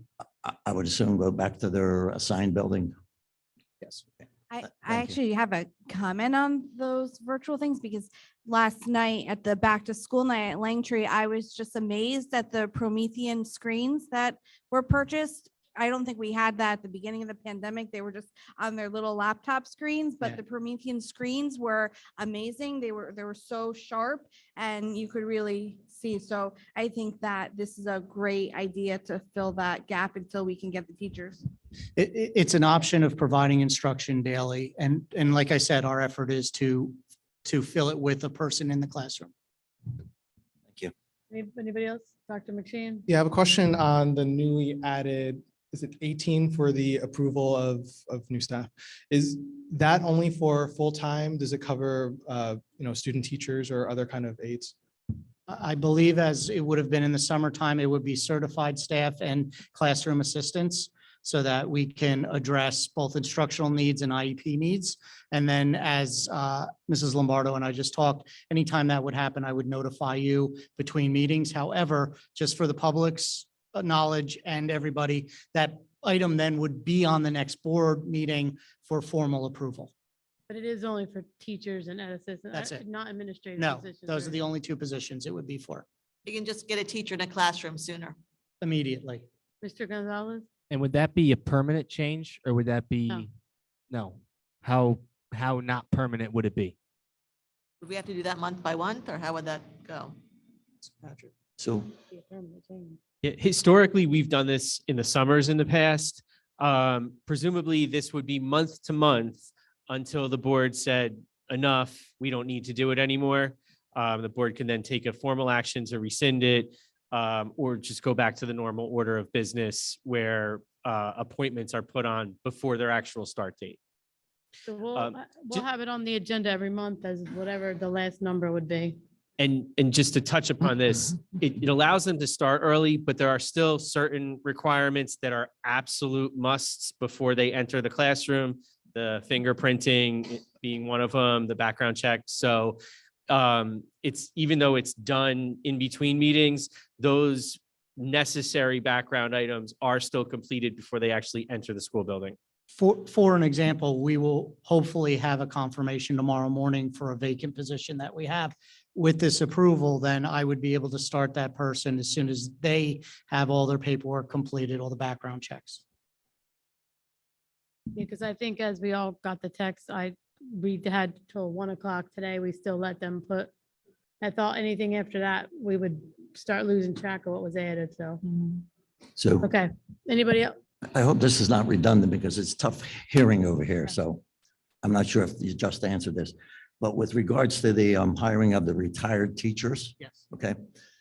I would assume, go back to their assigned building? Yes. I Thank you. actually have a comment on those virtual things because last night at the back to school night at Langtree, I was just amazed at the Promethean screens that were purchased. I don't think we had that at the beginning of the pandemic. They were just on their little laptop screens, but Yeah. the Promethean screens were amazing. They were so sharp and you could really see. So I think that this is a great idea to fill that gap until we can get the teachers. It's an option of providing instruction daily. And like I said, our effort is to fill it with a person in the classroom. Thank you. Anybody else? Dr. McShane? Yeah, I have a question on the newly added, is it 18 for the approval of new staff? Is that only for full-time? Does it cover, student teachers or other kind of aides? I believe as it would have been in the summertime, it would be certified staff and classroom assistants so that we can address both instructional needs and IEP needs. And then as Mrs. Lombardo and I just talked, anytime that would happen, I would notify you between meetings. However, just for the public's knowledge and everybody, that item then would be on the next board meeting for formal approval. But it is only for teachers and ed assistants. That's it. Not administrative No, positions. those are the right? only two positions it would be for You can just get a teacher in a classroom sooner. immediately. Mr. Gonzalez? And would that be a permanent change or would that be? No. No. How not permanent would it be? Would we have to do that month by month, or how would that go? Patrick. So Be a permanent change. Yeah, historically, we've done this in the summers in the past. Presumably, this would be month to month until the board said, enough, we don't need to do it anymore. The board can then take a formal action to rescind it, or just go back to the normal order of business where appointments are put on before their actual start date. So we'll ju- have it on the agenda every month as whatever the last number would be. And just to touch upon this, it allows them to start early, but there are still certain requirements that are absolute musts before they enter the classroom. The fingerprinting being one of them, the background check. So it's, even though it's done in between meetings, those necessary background items are still completed before they actually enter the school building. For an example, we will hopefully have a confirmation tomorrow morning for a vacant position that we have. With this approval, then I would be able to start that person as soon as they have all their paperwork completed, all the background checks. Because I think as we all got the text, we had till 1 o'clock today, we still let them put. I thought anything after that, we would start losing track of what was added, so, So okay. Anybody else? I hope this is not redundant because it's tough hearing over here. So I'm not sure if you just answered this, but with regards to the hiring of the retired teachers, Yes. okay?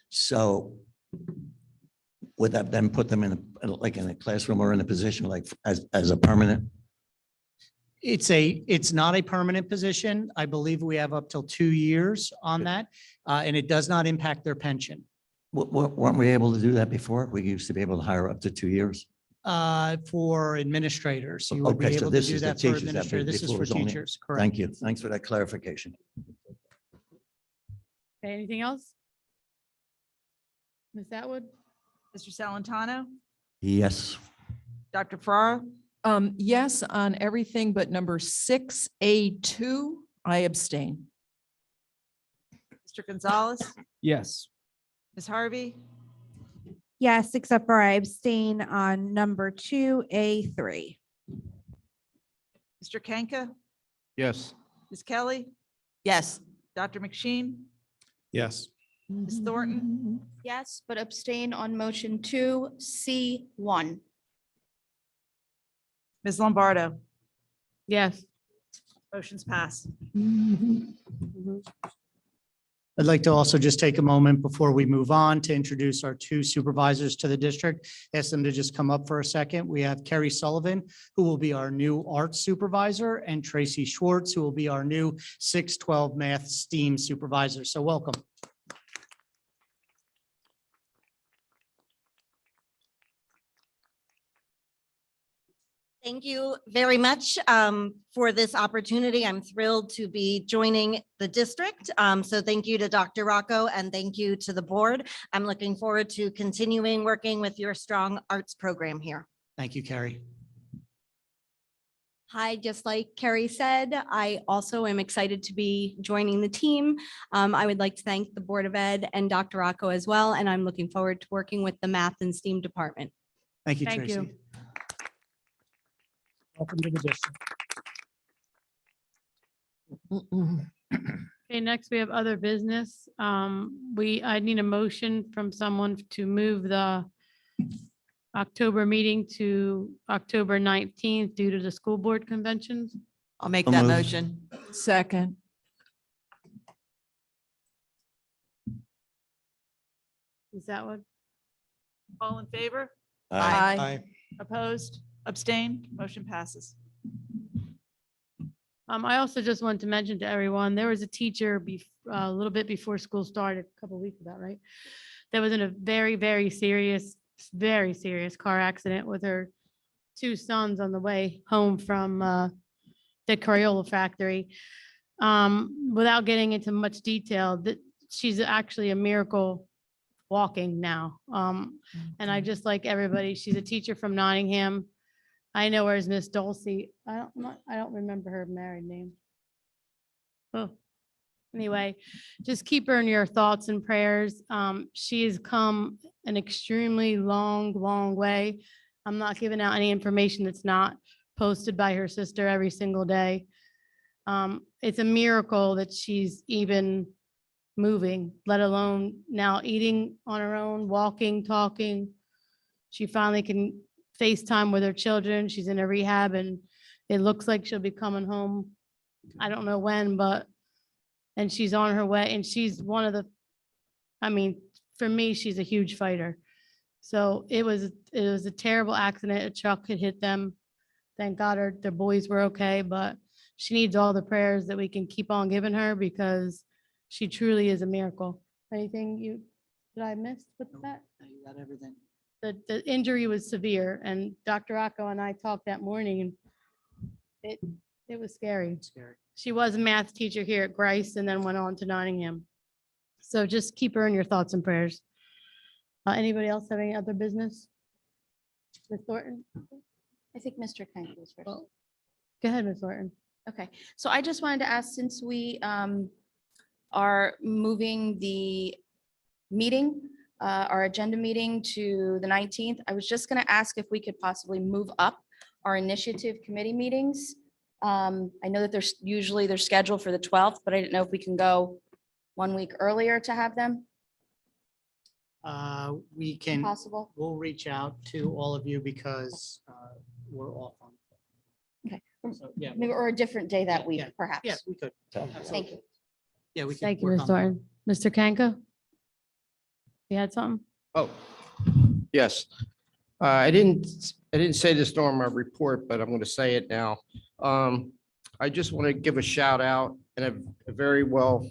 So would that then put them in like in a classroom or in a position like as a permanent? It's not a permanent position. I believe we have up till 2 years on that, and it does not impact their pension. Weren't we able to do that before? We used to be able to hire up to 2 years. For administrators, you would be Okay, so able to this do is the that for teachers that administrators. This is before for was only- teachers, correct? Thank you. Thanks for that clarification. Okay, anything else? Ms. Atwood? Mr. Salantano, Yes. Dr. Farrar, Yes, on everything but number 6A2, I abstain. Mr. Gonzalez, Yes. Ms. Harvey, Yes, except for I abstain on number 2A3. Mr. Kanka, Yes. Ms. Kelly, Yes, Dr. McSheen, Yes. Ms. Thornton, Yes, but abstain on motion 2C1. Ms. Lombardo. Yes. Motion's passed. I'd like to also just take a moment before we move on to introduce our 2 supervisors to the district. Ask them to just come up for a second. We have Kerry Sullivan, who will be our new art supervisor, and Tracy Schwartz, who will be our new 612 math STEAM supervisor. So welcome. Thank you very much for this opportunity. I'm thrilled to be joining the district. So thank you to Dr. Rocco and thank you to the board. I'm looking forward to continuing working with your strong arts program here. Thank you, Carrie. Hi, just like Carrie said, I also am excited to be joining the team. I would like to thank the Board of Ed and Dr. Rocco as well, and I'm looking forward to working with the Math and STEAM department. Thank you, Thank you. Tracy. Welcome to the district. Okay, next we have other business. I need a motion from someone to move the October meeting to October 19th due to the school board conventions. I'll make So that moved. motion. Second. Is that what? All in favor? Aye. Opposed? Abstain? Motion passes. I also just wanted to mention to everyone, there was a teacher a little bit before school started, a couple of weeks ago, right? That was in a very, very serious car accident with her two sons on the way home from the Crayola factory. Without getting into much detail, that she's actually a miracle walking now. And I just like everybody, she's a teacher from Nottingham. I know her as Miss Dulcie. I don't remember her married name. Oh, anyway, just keep her in your thoughts and prayers. She has come an extremely long, long way. I'm not giving out any information that's not posted by her sister every single day. It's a miracle that she's even moving, let alone now eating on her own, walking, talking. She finally can FaceTime with her children. She's in a rehab and it looks like she'll be coming home. I don't know when, and she's on her way and she's one of for me, she's a huge fighter. So it was a terrible accident. A truck had hit them. Thank God their boys were okay, but she needs all the prayers that we can keep on giving her because she truly is a miracle. Anything did I miss with that? You got everything. The injury was severe and Dr. Rocco and I talked that morning and it was scary. Scary. She was a math teacher here at Grice and then went on to Nottingham. So just keep her in your thoughts and prayers. Anybody else have any other business? Ms. Thornton? I think Mr. Kank was first. Well, Go ahead, Ms. Thornton. Okay, so I just wanted to ask, since we are moving the meeting, our agenda meeting to the 19th, I was just going to ask if we could possibly move up our initiative committee meetings. I know that they're scheduled for the 12th, but I didn't know if we can go 1 week earlier to have them We can, possible. we'll reach out to all of you because we're off on. Okay, So, yeah. maybe or a different day that week, Yeah, perhaps. Yeah, we could. Thank you. Yeah, we could. Thank you, work Ms. on that. Thornton. Mr. Kanka? You had something? Oh, yes. I didn't say this during my report, but I'm going to say it now. I just want to give a shout out and a very well,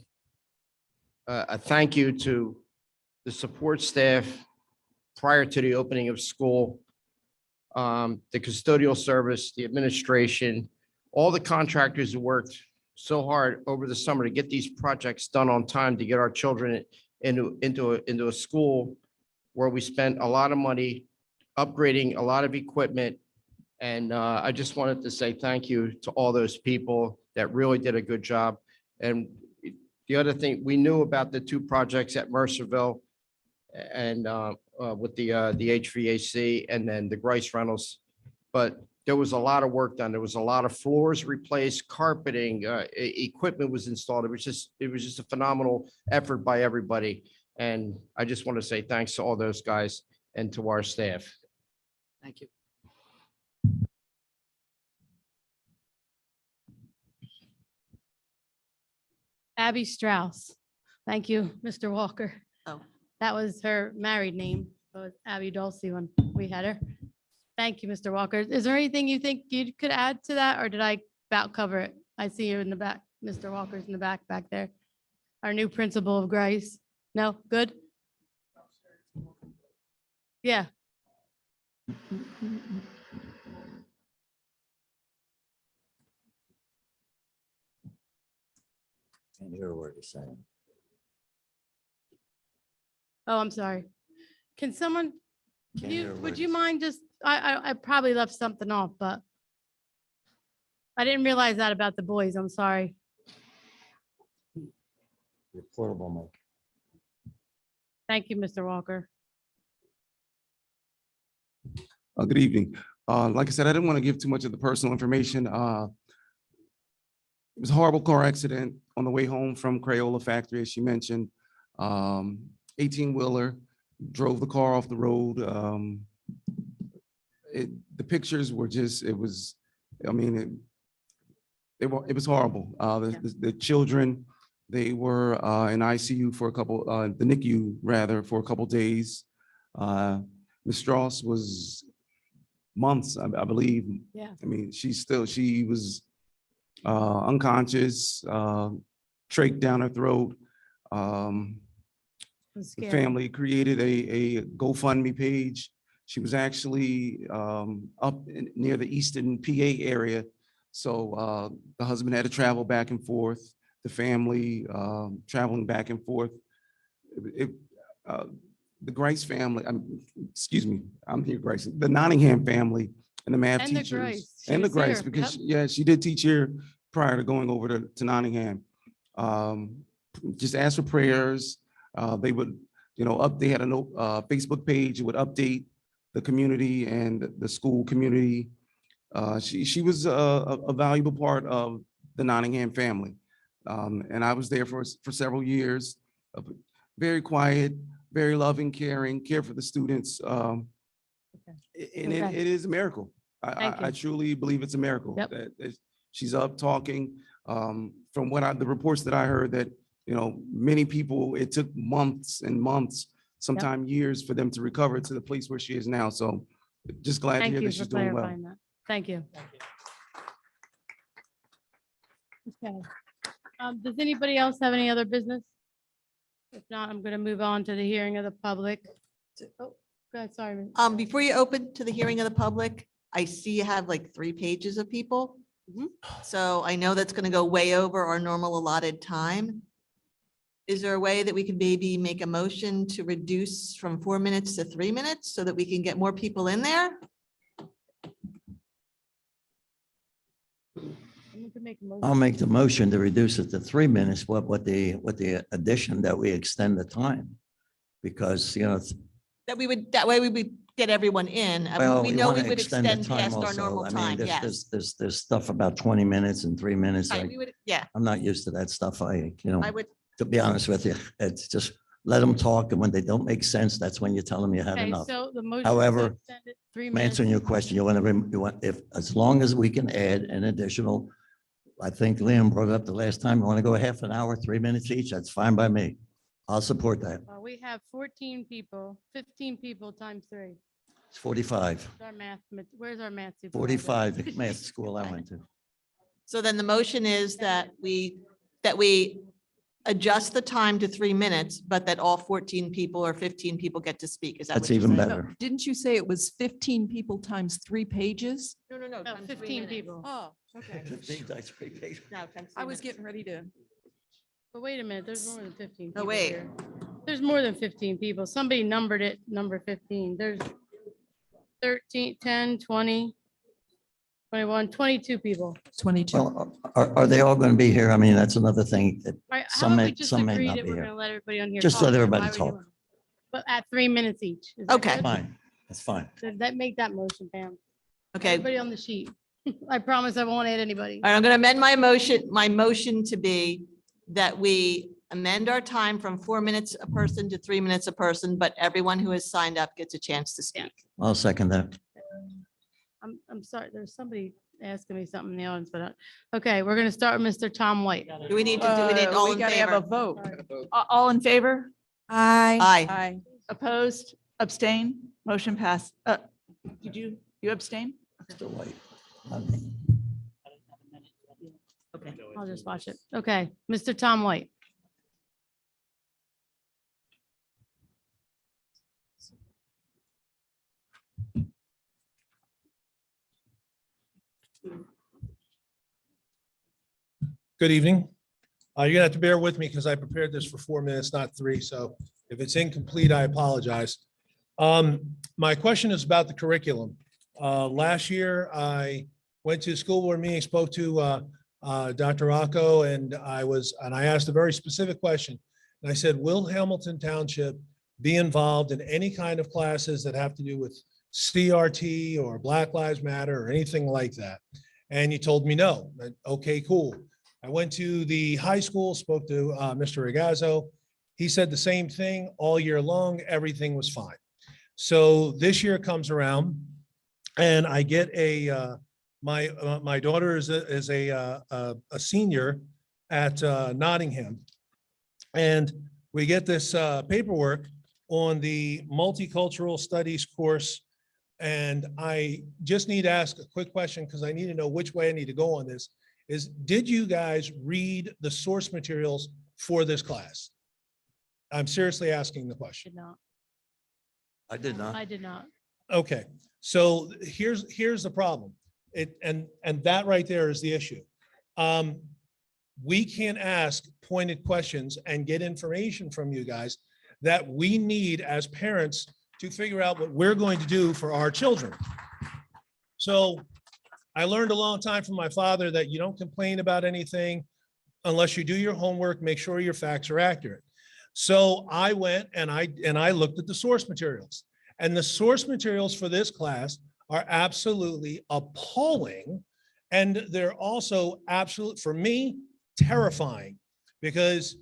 a thank you to the support staff prior to the opening of school, the custodial service, the administration, all the contractors who worked so hard over the summer to get these projects done on time, to get our children into a school where we spent a lot of money upgrading a lot of equipment. And I just wanted to say thank you to all those people that really did a good job. And the other thing, we knew about the two projects at Mercerville and with the HVAC and then the Grice rentals. But there was a lot of work done. There was a lot of floors replaced, carpeting, equipment was installed. It was just a phenomenal effort by everybody. And I just want to say thanks to all those guys and to our staff. Thank you. Abby Strauss. Thank you, Mr. Walker. Oh. That was her married name. So it's Abby Dulcie when we had her. Thank you, Mr. Walker. Is there anything you think you could add to that, or did I about cover it? I see you in the back. Mr. Walker's in the back there. Our new principal of Grice. No, good? Yeah. hear what you're saying. Oh, I'm sorry. Can someone, Can't hear a would word you you're mind just, I probably left something off, but I didn't realize that about the boys. I'm sorry. saying. Your portable mic. Thank you, Mr. Walker. Good evening. Like I said, I didn't want to give too much of the personal information. It was a horrible car accident on the way home from Crayola factory, as she mentioned. 18-wheeler drove the car off the road. The pictures were just, it was horrible. The children, they were in ICU for a couple, the NICU rather, for a couple days. Ms. Strauss was months, I believe. Yeah. I mean, she was unconscious, trach down her throat. It's The scary. family created a GoFundMe page. She was actually near the Eastern PA area. So the husband had to travel back and forth, the family traveling back and forth. The Grice family, excuse me, I'm here, Grice, the Nottingham family and the math And the teachers. Grice. She And the was here, Grice, because, yep. yeah, she did teach here prior to going over to Nottingham. Just ask for prayers. They would, they had a Facebook page, it would update the community and the school community. She was a valuable part of the Nottingham family. And I was there for several years. Very quiet, very loving, caring, care for the students. And Okay. it is a miracle. Thank I you. truly believe it's a miracle. Yep. That she's up talking. From the reports that I heard, that many people, it took months and months, sometime years, for them to recover to the place where she is now. So just glad to Thank hear you that for she's doing well. clarifying that. Thank you. Okay. Does anybody else have any other business? If not, I'm going to move on to the hearing of the public. Oh, go ahead, sorry. Before you open to the hearing of the public, I see you have like 3 pages of people. So I know that's going to go way over our normal allotted time. Is there a way that we can maybe make a motion to reduce from 4 minutes to 3 minutes so that we can get more people in there? I'll make the motion to reduce it to 3 minutes, what the addition that we extend the time. Because, That way we would get everyone in. well, We we know want we to would extend the extend time past our also. normal I mean, time, yes. there's stuff about 20 minutes and 3 minutes. Right, we would, yeah, I'm not used to that stuff. I would, To be honest with you, it's just let them talk, and when they don't make sense, that's when you tell them you had Okay, enough. so the motion. to However, extend it 3 I'm minutes. answering your question. You want, if, as long as we can add an additional, I think Liam brought it up the last time, you want to go half an hour, 3 minutes each, that's fine by me. I'll support that. We have 14 people, 15 people times 3. It's 45, Where's our math? supervisor? 45 the math school I went to. so then the motion is that we adjust the time to 3 minutes, but that all 14 people or 15 people get to speak. Is that That's what you're even saying? better. Didn't you say it was 15 people times 3 pages? No, No, times 3 15 minutes. people. Oh, okay. No, times I 3 was minutes. getting ready to. But wait a minute, there's more than 15. Oh, people wait. here. There's more than 15 people. Somebody numbered it, number 15. There's 13, 10, 20, 21, 22 people. 22. Well, are they all going to be here? I mean, that's another thing. That All right, how Some about we may, just some may agree not that be we're here. gonna let everybody on here. Just talk, let then everybody why would you talk. want- But at 3 minutes each. Is that Okay. good? Fine, that's fine. Did that make that motion, Pam? Okay. Everybody on the sheet. I promise I won't add anybody. All right, I'm going to amend my motion to be that we amend our time from 4 minutes a person to 3 minutes a person, but everyone who has signed up gets a chance to speak. I'll second that. I'm sorry, there's somebody asking me something in the audience, but, okay, we're gonna start with Mr. Tom White. Do we need all We in gotta have a favor? vote. All in favor? Aye. Aye. Aye. Opposed, abstain, motion passed. Did you abstain? Mr. White. Okay. I'll just watch it. Okay, Mr. Tom White. Good evening. You're gonna have to bear with me because I prepared this for 4 minutes, not 3. So if it's incomplete, I apologize. My question is about the curriculum. Last year, I went to a school board meeting, spoke to Dr. Rocco, and I asked a very specific question. And I said, will Hamilton Township be involved in any kind of classes that have to do with CRT or Black Lives Matter or anything like that? And you told me no. Okay, cool. I went to the high school, spoke to Mr. Regazzo. He said the same thing all year long. Everything was fine. So this year comes around and I get my daughter is a senior at Nottingham. And we get this paperwork on the multicultural studies course. And I just need to ask a quick question because I need to know which way I need to go on this. Did you guys read the source materials for this class? I'm seriously asking the question. Did not. I did not. I did not. Okay, so here's the problem. And that right there is the issue. We can't ask pointed questions and get information from you guys that we need as parents to figure out what we're going to do for our children. So I learned a long time from my father that you don't complain about anything unless you do your homework, make sure your facts are accurate. So I went and I looked at the source materials, and the source materials for this class are absolutely appalling. And they're also for me, terrifying, because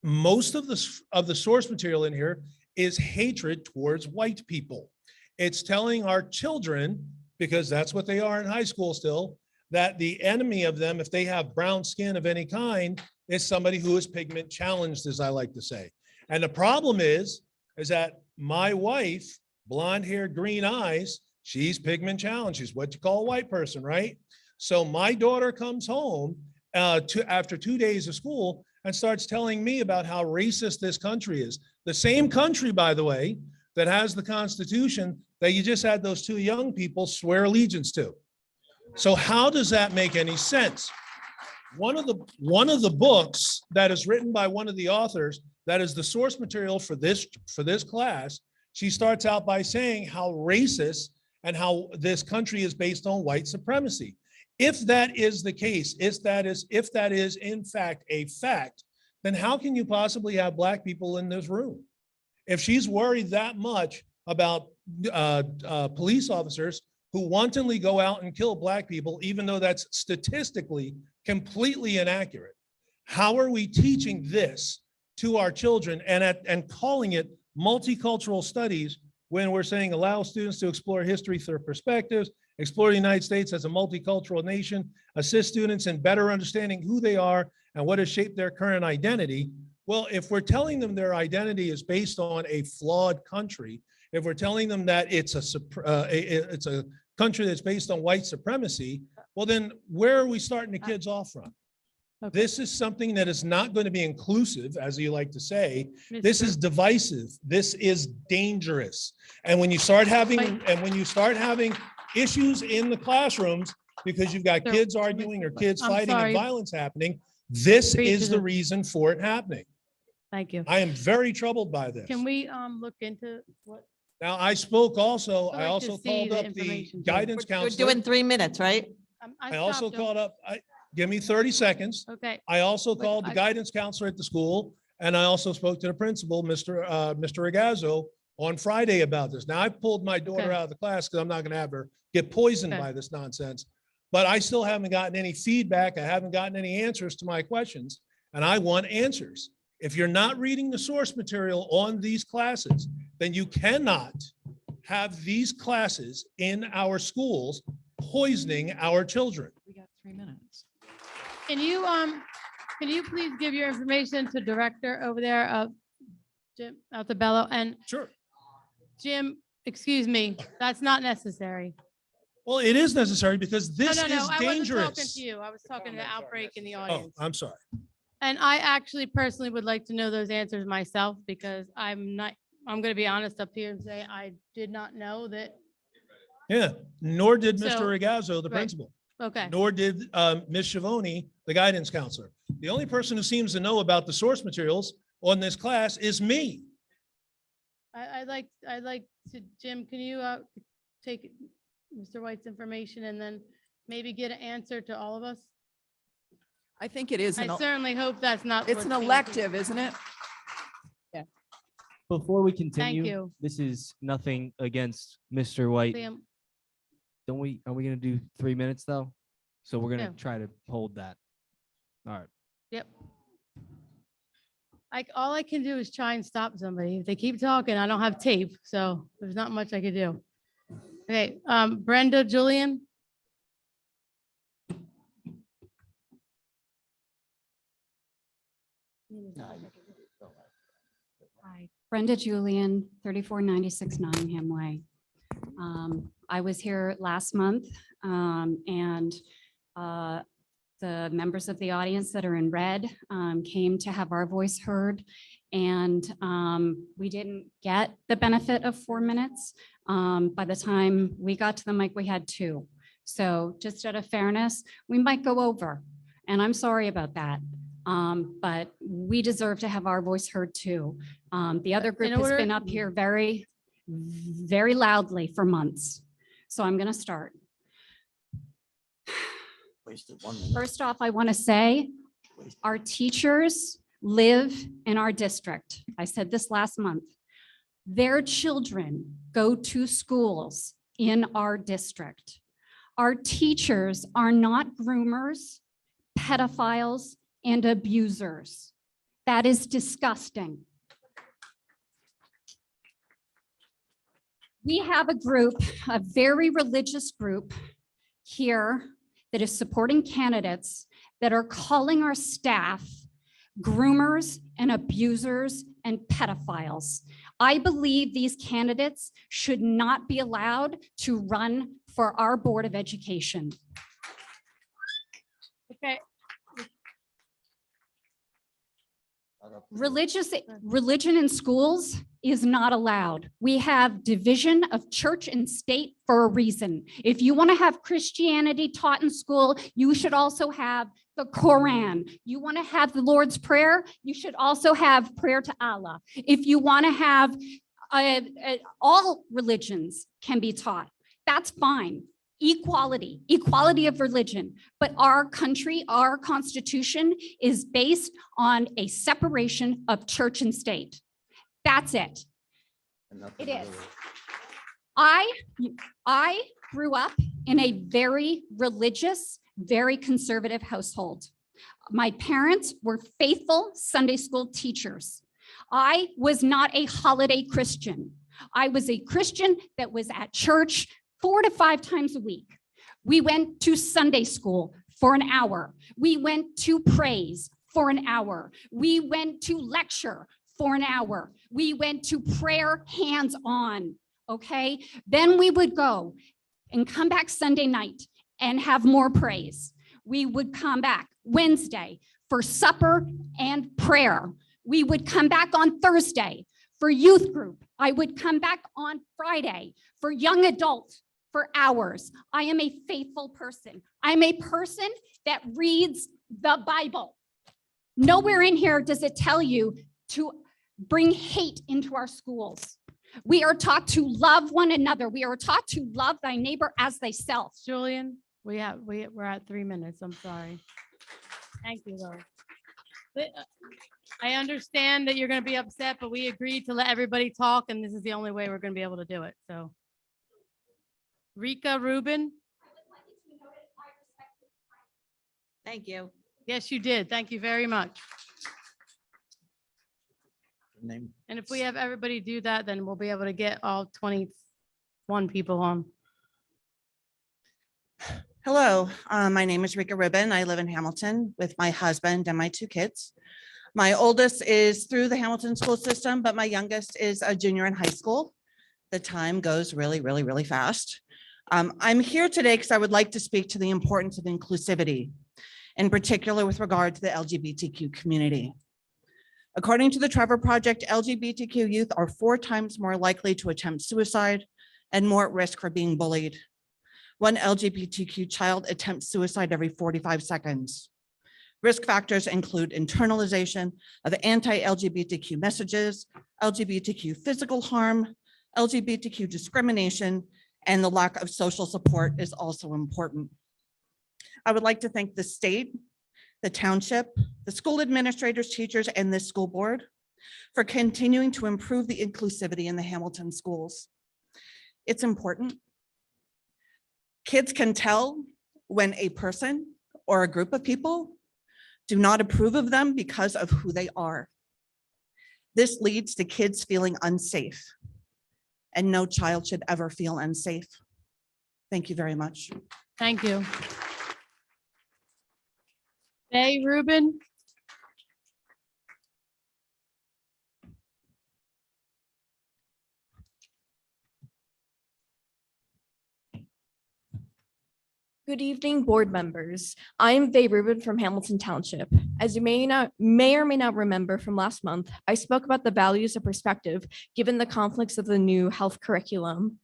most of the source material in here is hatred towards white people. It's telling our children, because that's what they are in high school still, that the enemy of them, if they have brown skin of any kind, is somebody who is pigment challenged, as I like to say. And the problem is that my wife, blonde hair, green eyes, she's pigment challenged. She's what you call a white person, right? So my daughter comes home after 2 days of school and starts telling me about how racist this country is. The same country, by the way, that has the Constitution that you just had those 2 young people swear allegiance to. So how does that make any sense? One of the books that is written by one of the authors, that is the source material for this class, she starts out by saying how racist and how this country is based on white supremacy. If that is the case, if that is in fact a fact, then how can you possibly have Black people in this room? If she's worried that much about police officers who wantonly go out and kill Black people, even though that's statistically completely inaccurate, how are we teaching this to our children and calling it multicultural studies when we're saying allow students to explore history through perspectives, explore the United States as a multicultural nation, assist students in better understanding who they are and what has shaped their current identity? Well, if we're telling them their identity is based on a flawed country, if we're telling them that it's a country that's based on white supremacy, well, then where are we starting the kids off from? Okay. This is something that is not going to be inclusive, as you like to say. This is divisive. This is dangerous. And when you start having issues in the classrooms because you've got kids arguing or kids I'm fighting and sorry. violence happening, this Preach is it. the reason for it happening. Thank you. I am very troubled by this. Can we look into what? Now, I spoke also, I'd I like to also see called the up the information, too. guidance We're counselor. doing 3 minutes, right? I also stopped him. called up, give me 30 seconds. Okay. I also But called the I- guidance counselor at the school, and I also spoke to the principal, Mr. Regazzo, on Friday about this. Now, I pulled my daughter Okay. out of the class because I'm not going to have her get poisoned Okay. by this nonsense. But I still haven't gotten any feedback. I haven't gotten any answers to my questions, and I want answers. If you're not reading the source material on these classes, then you cannot have these classes in our schools poisoning our children. We got 3 minutes. Can you please give your information to director over there of Jim Altabello? And Sure. Jim, excuse me, that's not necessary. Well, it is necessary because No, this no, no, is I wasn't talking dangerous. to you. I was talking to the outbreak in the Oh, audience. I'm sorry. And I actually personally would like to know those answers myself because I'm going to be honest up here and say I did not know that. Yeah, nor did Mr. So- Regazzo, the right. principal. Okay. nor did Ms. Schiavone, the guidance counselor. The only person who seems to know about the source materials on this class is me. I'd like to, Jim, can you take Mr. White's information and then maybe get an answer to all of us? I think it is. I certainly hope that's not. It's an what's being- elective, isn't it? Before we continue, you. this is nothing against Mr. White. Liam, Are we gonna do 3 minutes though? So we're gonna Yeah. try to hold that. All right. Yep. All I can do is try and stop somebody. If they keep talking, I don't have tape, so there's not much I could do. Okay, Brenda, Julian? Hi, Brenda Julian, 3496 Nottingham Way. I was here last month, and the members of the audience that are in red came to have our voice heard. And we didn't get the benefit of 4 minutes. By the time we got to the mic, we had 2. So just out of fairness, we might go over, and I'm sorry about that. But we deserve to have our voice heard too. The other group has been up here very, very loudly for months. So I'm going to start. Wasted 1 minute. First off, I want to say our teachers live in our district. I said this last month. Their children go to schools in our district. Our teachers are not groomers, pedophiles, and abusers. That is disgusting. We have a group, a very religious group here that is supporting candidates that are calling our staff groomers and abusers and pedophiles. I believe these candidates should not be allowed to run for our Board of Education. Okay. Religion in schools is not allowed. We have division of church and state for a reason. If you want to have Christianity taught in school, you should also have the Quran. You want to have the Lord's Prayer, you should also have prayer to Allah. If you want to have all religions can be taught, that's fine. Equality of religion. But our country, our Constitution is based on a separation of church and state. That's it. It is. I grew up in a very religious, very conservative household. My parents were faithful Sunday school teachers. I was not a holiday Christian. I was a Christian that was at church 4 to 5 times a week. We went to Sunday school for an hour. We went to praise for an hour. We went to lecture for an hour. We went to prayer hands-on, okay? Then we would go and come back Sunday night and have more praise. We would come back Wednesday for supper and prayer. We would come back on Thursday for youth group. I would come back on Friday for young adult for hours. I am a faithful person. I'm a person that reads the Bible. Nowhere in here does it tell you to bring hate into our schools. We are taught to love one another. We are taught to love thy neighbor as thyself. Julian, we're at 3 minutes. I'm sorry. Thank you, though. I understand that you're going to be upset, but we agreed to let everybody talk, and this is the only way we're going to be able to do it. So, Rika Rubin. Thank you. Yes, you did. Thank you very much. Name. And if we have everybody do that, then we'll be able to get all 21 people on. Hello, my name is Rika Rubin. I live in Hamilton with my husband and my 2 kids. My oldest is through the Hamilton school system, but my youngest is a junior in high school. The time goes really, really, really fast. I'm here today because I would like to speak to the importance of inclusivity, in particular with regard to the LGBTQ community. According to the Trevor Project, LGBTQ youth are 4 times more likely to attempt suicide and more at risk for being bullied. One LGBTQ child attempts suicide every 45 seconds. Risk factors include internalization of anti-LGBTQ messages, LGBTQ physical harm, LGBTQ discrimination, and the lack of social support is also important. I would like to thank the state, the township, the school administrators, teachers, and this school board for continuing to improve the inclusivity in the Hamilton schools. It's important. Kids can tell when a person or a group of people do not approve of them because of who they are. This leads to kids feeling unsafe, and no child should ever feel unsafe. Thank you very much. Thank you. Bay Rubin. Good evening, board members. I am Vay Rubin from Hamilton Township. As you may or may not remember from last month, I spoke about the values of perspective given the conflicts of the new health curriculum.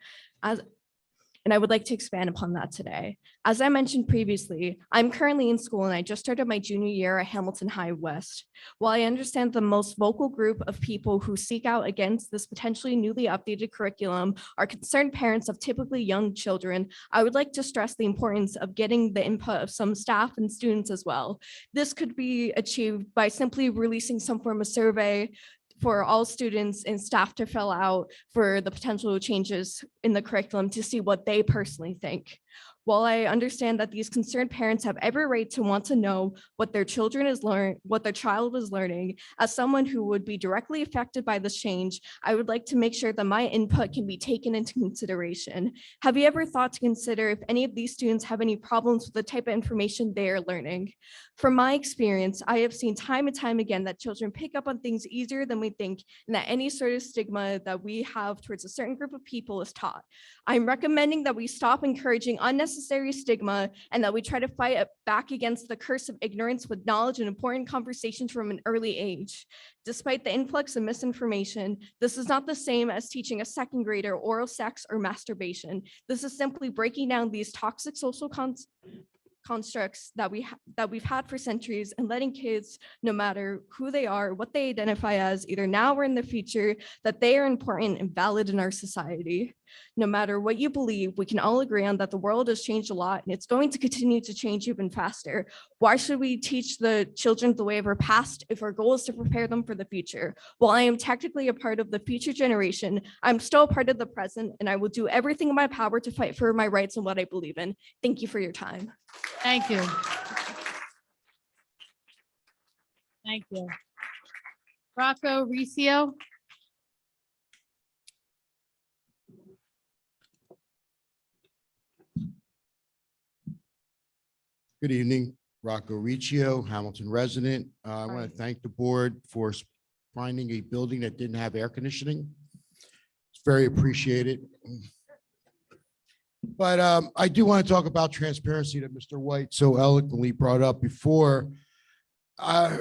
And I would like to expand upon that today. As I mentioned previously, I'm currently in school and I just started my junior year at Hamilton High West. While I understand the most vocal group of people who seek out against this potentially newly updated curriculum are concerned parents of typically young children, I would like to stress the importance of getting the input of some staff and students as well. This could be achieved by simply releasing some form of survey for all students and staff to fill out for the potential changes in the curriculum to see what they personally think. While I understand that these concerned parents have every right to want to know what their child is learning, as someone who would be directly affected by this change, I would like to make sure that my input can be taken into consideration. Have you ever thought to consider if any of these students have any problems with the type of information they are learning? From my experience, I have seen time and time again that children pick up on things easier than we think, and that any sort of stigma that we have towards a certain group of people is taught. I'm recommending that we stop encouraging unnecessary stigma and that we try to fight back against the curse of ignorance with knowledge and important conversations from an early age. Despite the influx of misinformation, this is not the same as teaching a second grader oral sex or masturbation. This is simply breaking down these toxic social constructs that we've had for centuries and letting kids, no matter who they are, what they identify as, either now or in the future, that they are important and valid in our society. No matter what you believe, we can all agree on that the world has changed a lot and it's going to continue to change even faster. Why should we teach the children the way of our past if our goal is to prepare them for the future? While I am technically a part of the future generation, I'm still a part of the present, and I will do everything in my power to fight for my rights and what I believe in. Thank you for your time. Thank you. Thank you. Rocco Riccio. Good evening, Rocco Riccio, Hamilton resident. I want to thank the board for finding a building that didn't have air conditioning. It's very appreciated. But I do want to talk about transparency that Mr. White so eloquently brought up before. This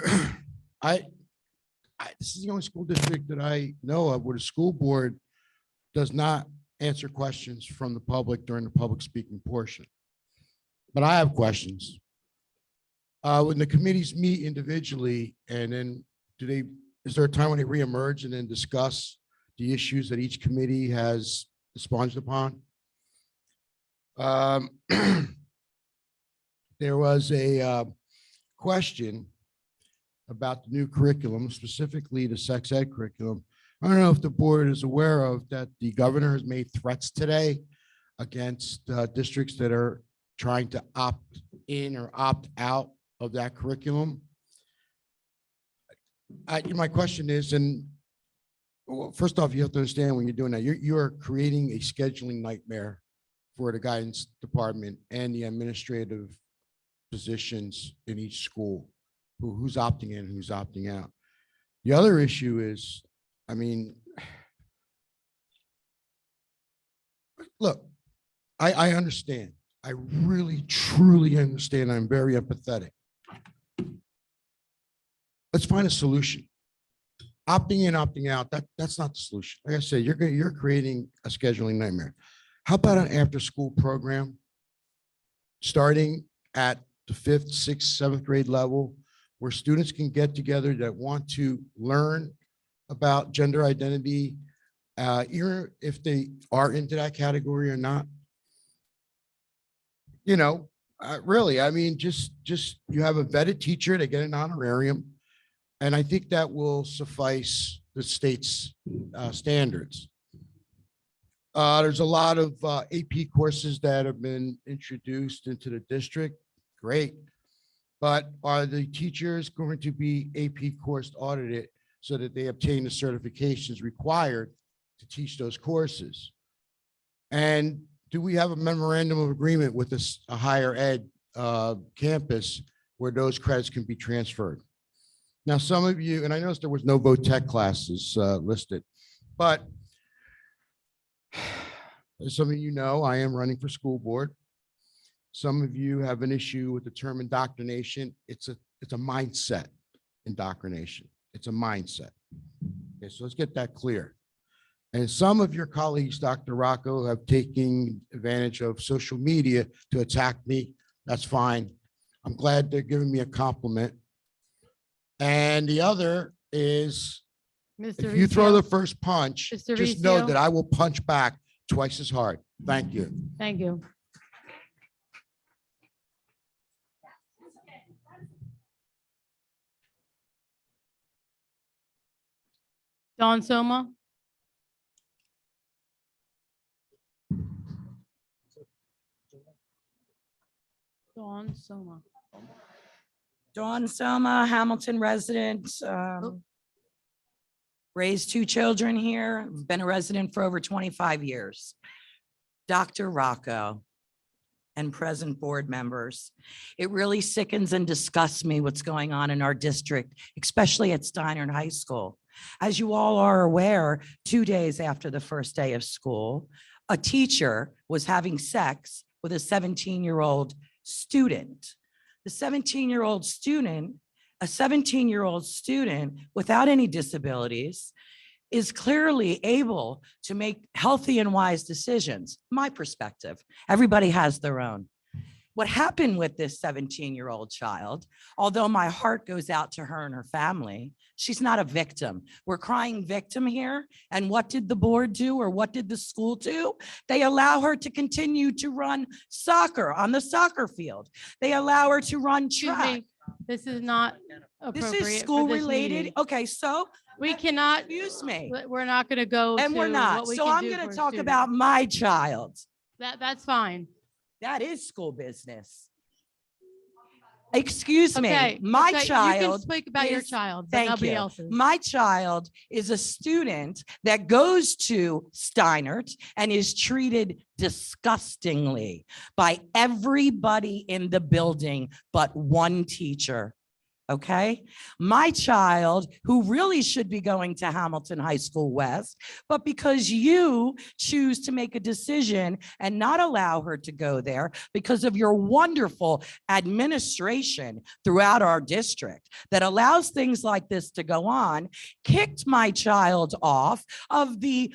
is the only school district that I know of where the school board does not answer questions from the public during the public speaking portion. But I have questions. When the committees meet individually, and then is there a time when they reemerge and then discuss the issues that each committee has sponged upon? There was a question about the new curriculum, specifically the sex ed curriculum. I don't know if the board is aware of that the governor has made threats today against districts that are trying to opt in or opt out of that curriculum. My question is, well, first off, you have to understand when you're doing that, you're creating a scheduling nightmare for the guidance department and the administrative positions in each school, who's opting in, who's opting out. The other issue is, look, I understand. I really, truly understand. I'm very empathetic. Let's find a solution. Opting in, opting out, that's not the solution. Like I said, you're creating a scheduling nightmare. How about an after-school program starting at the 5th, 6th, 7th grade level, where students can get together that want to learn about gender identity, even if they are into that category or not. You know, really, I mean, just you have a vetted teacher, they get an honorarium, and I think that will suffice the state's standards. There's a lot of AP courses that have been introduced into the district. Great. But are the teachers going to be AP course audited so that they obtain the certifications required to teach those courses? And do we have a memorandum of agreement with a higher ed campus where those credits can be transferred? Now, some of you, and I noticed there was no voc tech classes listed, but as some of you know, I am running for school board. Some of you have an issue with the term indoctrination. It's a mindset, indoctrination. It's a mindset. Okay, so let's get that clear. And some of your colleagues, Dr. Rocco, have taken advantage of social media to attack me. That's fine. I'm glad they're giving me a compliment. And the other is, if you throw the first punch, just know that I will punch back twice as hard. Thank you. Thank you. Dawn Soma. Dawn Soma. Dawn Soma, Hamilton resident. Raised 2 children here. Been a resident for over 25 years. Dr. Rocco and present board members, it really sickens and disgusts me what's going on in our district, especially at Steiner High School. As you all are aware, 2 days after the first day of school, a teacher was having sex with a 17-year-old student. The 17-year-old student, a 17-year-old student without any disabilities, is clearly able to make healthy and wise decisions. My perspective, everybody has their own. What happened with this 17-year-old child, although my heart goes out to her and her family, she's not a victim. We're crying victim here. And what did the board do, or what did the school do? They allow her to continue to run soccer on the soccer field. They allow her to run track. This is not This appropriate. is for school this related. meeting. Okay, so We cannot, excuse me. we're not going to go. And we're to not. what we So can I'm do going for to a talk student. about my child. That's fine. That is school business. Excuse me, Okay, my okay, you can child. speak about your is- child, but Thank nobody you. else's. My child is a student that goes to Steinert and is treated disgustingly by everybody in the building but one teacher. Okay, my child, who really should be going to Hamilton High School West, but because you choose to make a decision and not allow her to go there because of your wonderful administration throughout our district that allows things like this to go on, kicked my child off of the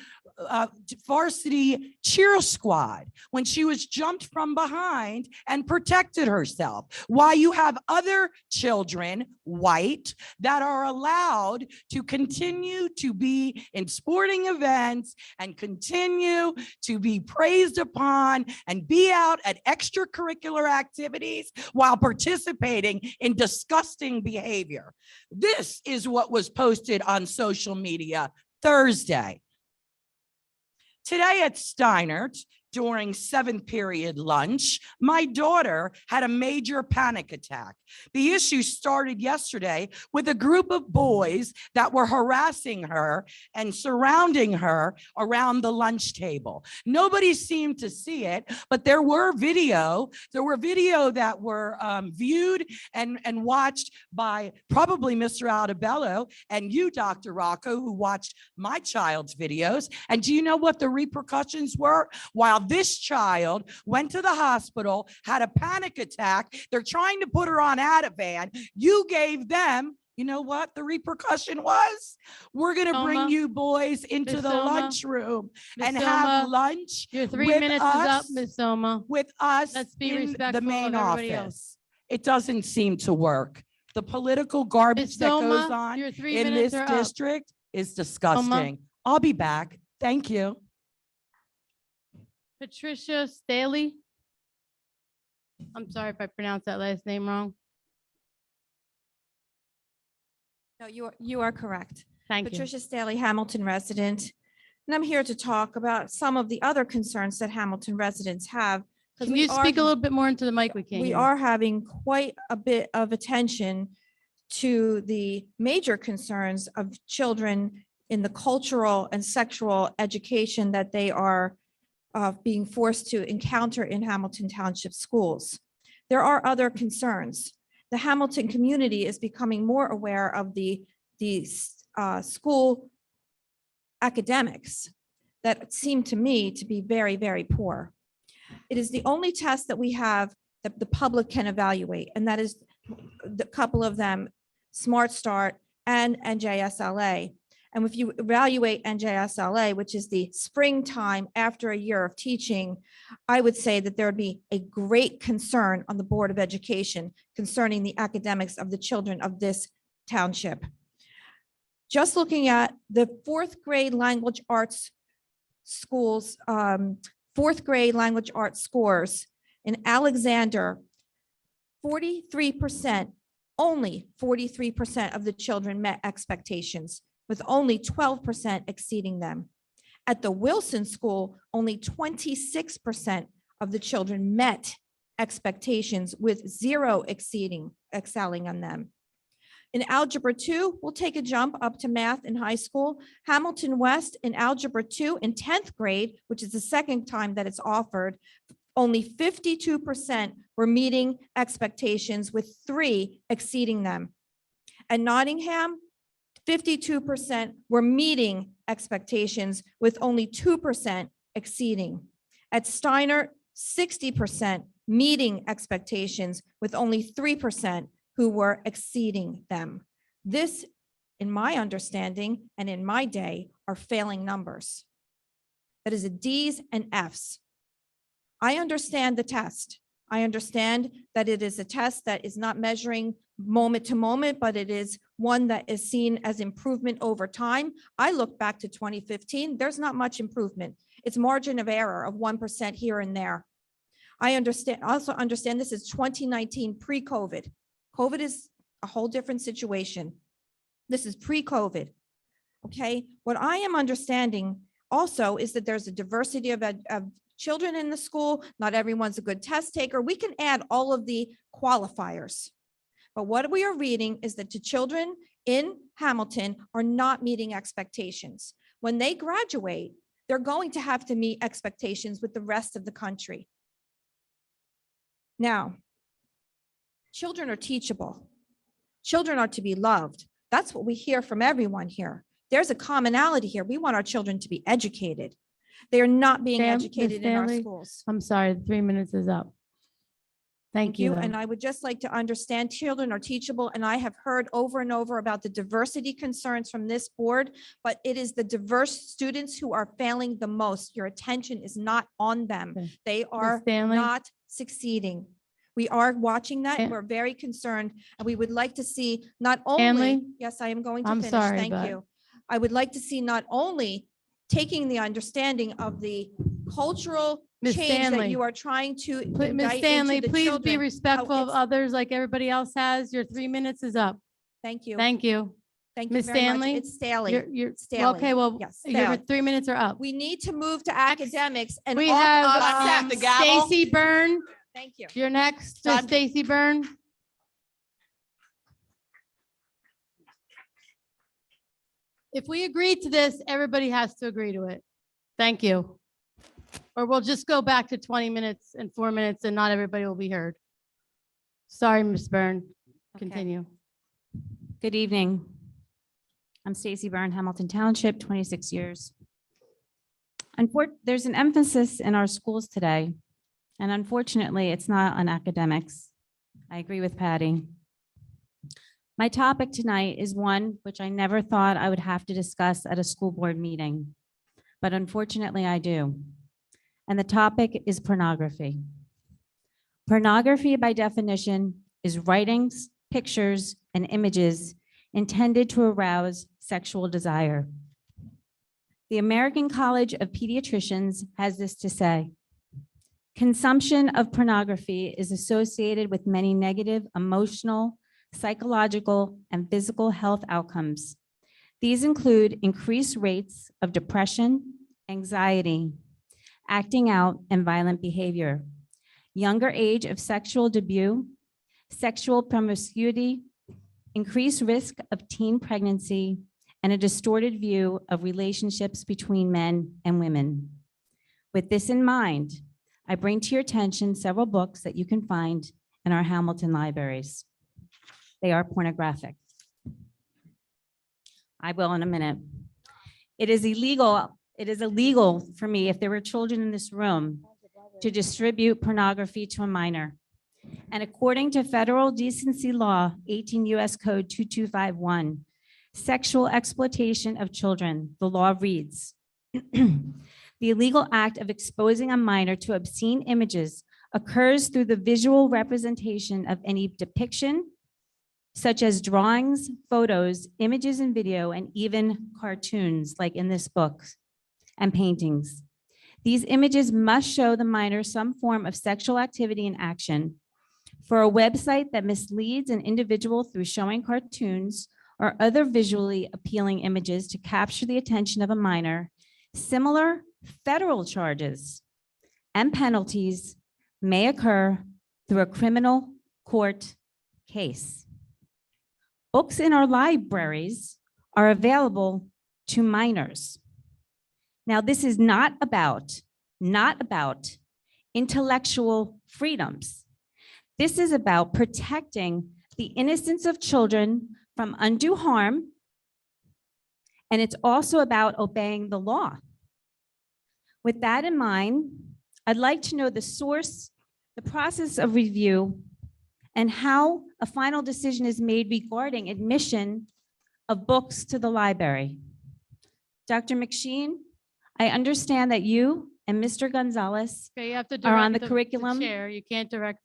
varsity cheer squad when she was jumped from behind and protected herself. While you have other children, white, that are allowed to continue to be in sporting events and continue to be praised upon and be out at extracurricular activities while participating in disgusting behavior. This is what was posted on social media Thursday. Today at Steinert, during 7th period lunch, my daughter had a major panic attack. The issue started yesterday with a group of boys that were harassing her and surrounding her around the lunch table. Nobody seemed to see it, but there were video that were viewed and watched by probably Mr. Aldabello and you, Dr. Rocco, who watched my child's videos. And do you know what the repercussions were? While this child went to the hospital, had a panic attack, they're trying to put her on Ativan. You gave them You know what the repercussion was? We're gonna bring Soma, you boys into Ms. the Soma, lunchroom Ms. and have Soma, lunch Your 3 with minutes is up, us, Ms. Soma. with us Let's be in the respectful of main everybody office. else. It doesn't seem to work. The political garbage that goes Soma, on your 3 in minutes this are up. district is disgusting. I'll be back. Thank you. Patricia Staley. I'm sorry if I pronounced that last name wrong. No, you are correct. Thank you. Patricia Staley, Hamilton resident. And I'm here to talk about some of the other concerns that Hamilton residents have. 'cause Can we you are- speak a little bit more into the mic? We can't We hear. are having quite a bit of attention to the major concerns of children in the cultural and sexual education that they are being forced to encounter in Hamilton Township schools. There are other concerns. The Hamilton community is becoming more aware of the school academics that seem to me to be very, very poor. It is the only test that we have that the public can evaluate, and that is the couple of them, Smart Start and NJSLA. And if you evaluate NJSLA, which is the springtime after a year of teaching, I would say that there would be a great concern on the Board of Education concerning the academics of the children of this township. Just looking at the fourth grade language arts schools, fourth grade language arts scores in Alexander, 43%, only 43% of the children met expectations, with only 12% exceeding them. At the Wilson School, only 26% of the children met expectations, with 0 excelling on them. In Algebra 2, we'll take a jump up to math in high school. Hamilton West in Algebra 2 in 10th grade, which is the second time that it's offered, only 52% were meeting expectations, with 3 exceeding them. At Nottingham, 52% were meeting expectations, with only 2% exceeding. At Steiner, 60% meeting expectations, with only 3% who were exceeding them. This, in my understanding and in my day, are failing numbers. That is a D's and F's. I understand the test. I understand that it is a test that is not measuring moment to moment, but it is one that is seen as improvement over time. I look back to 2015, there's not much improvement. It's margin of error of 1% here and there. I also understand this is 2019 pre-COVID. COVID is a whole different situation. This is pre-COVID. Okay, what I am understanding also is that there's a diversity of children in the school. Not everyone's a good test taker. We can add all of the qualifiers. But what we are reading is that the children in Hamilton are not meeting expectations. When they graduate, they're going to have to meet expectations with the rest of the country. Now, children are teachable. Children are to be loved. That's what we hear from everyone here. There's a commonality here. We want our children to be educated. They are not being Ms. educated in our Stanley, schools. I'm sorry, 3 minutes is up. Thank you. And I would just like to understand children are teachable, and I have heard over and over about the diversity concerns from this board, but it is the diverse students who are failing the most. Your attention is not on them. Okay. They are Stanley? not succeeding. We are watching that. Stan- We're very concerned, and we would like to see not Stanley? only, yes, I am going to I'm finish. sorry, Thank but- you. I would like to see not only taking the understanding of the cultural Ms. change that Stanley. you are trying to Ms. indite into Stanley, the please be children. respectful of it's- others like everybody else has. Your 3 minutes is up. Thank you. Thank you. Thank you Ms. very much. Stanley? It's Staley. You're, Staley. okay, well, Yes, your Staley. 3 minutes are up. We need to move to academics and. We off have of- Stacy Byrne. Thank you. You're next, Judge- Stacy Byrne. If we agree to this, everybody has to agree to it. Thank you. Or we'll just go back to 20 minutes and 4 minutes and not everybody will be heard. Sorry, Ms. Byrne. Continue. Good evening. I'm Stacy Byrne, Hamilton Township, 26 years. There's an emphasis in our schools today, and unfortunately, it's not on academics. I agree with Patty. My topic tonight is one which I never thought I would have to discuss at a school board meeting, but unfortunately I do. And the topic is pornography. Pornography, by definition, is writings, pictures, and images intended to arouse sexual desire. The American College of Pediatricians has this to say: consumption of pornography is associated with many negative emotional, psychological, and physical health outcomes. These include increased rates of depression, anxiety, acting out, and violent behavior, younger age of sexual debut, sexual promiscuity, increased risk of teen pregnancy, and a distorted view of relationships between men and women. With this in mind, I bring to your attention several books that you can find in our Hamilton libraries. They are pornographic. I will in a minute. It is illegal for me, if there were children in this room, to distribute pornography to a minor. And according to federal decency law, 18 U.S. Code 2251, sexual exploitation of children, the law reads, the illegal act of exposing a minor to obscene images occurs through the visual representation of any depiction, such as drawings, photos, images and video, and even cartoons, like in this book, and paintings. These images must show the minor some form of sexual activity and action. For a website that misleads an individual through showing cartoons or other visually appealing images to capture the attention of a minor, similar federal charges and penalties may occur through a criminal court case. Books in our libraries are available to minors. Now, this is not about intellectual freedoms. This is about protecting the innocence of children from undue harm, and it's also about obeying the law. With that in mind, I'd like to know the source, the process of review, and how a final decision is made regarding admission of books to the library. Dr. McSheen, I understand that you and Mr. Gonzalez Okay, you have to are on direct the curriculum, Chair, you can't direct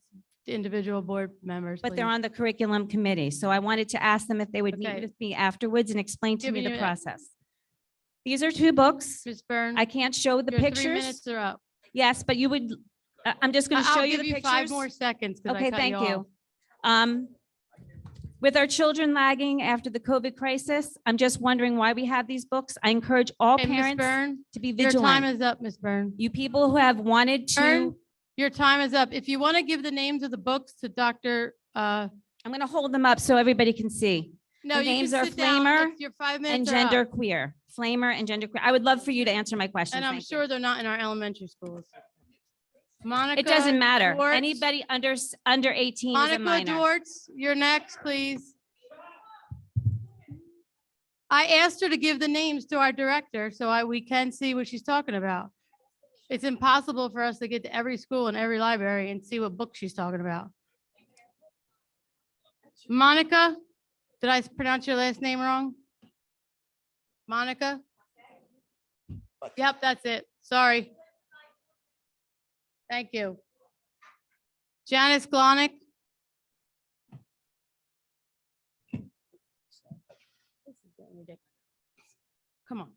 the individual board members. but they're please. on the curriculum committee. So I wanted to ask them if they would meet Okay. with me afterwards and explain to me Giving the you a- process. These are two books. Ms. Byrne, I can't show the your 3 pictures. minutes are up. Yes, but you would, I'm just going to show I'll you the give pictures. you 5 more seconds. 'cause I Okay, cut thank off. you. With our children lagging after the COVID crisis, I'm just wondering why we have these books. I encourage all Hey, Ms. parents Byrne, to be your time vigilant. is up, Ms. Byrne. You people who have wanted Byrne, to, your time is up. If you want to give the names of the books to Dr. I'm going to hold them up so everybody can see. No, The you names can are sit down. Flamer Your 5 and minutes are up. gender queer. Flamer and gender queer. I would love for you to answer my questions. And I'm Thank you. sure they're not in our elementary schools. Monica. It doesn't matter. Dwartz. Anybody under 18 is a Monica minor. Dwartz, you're next, please. I asked her to give the names to our director so we can see what she's talking about. It's impossible for us to get to every school and every library and see what book she's talking about. Monica, did I pronounce your last name wrong? Monica? Yep, that's it. Sorry. Thank you. Janice Glonick. This is getting ridiculous. Come on,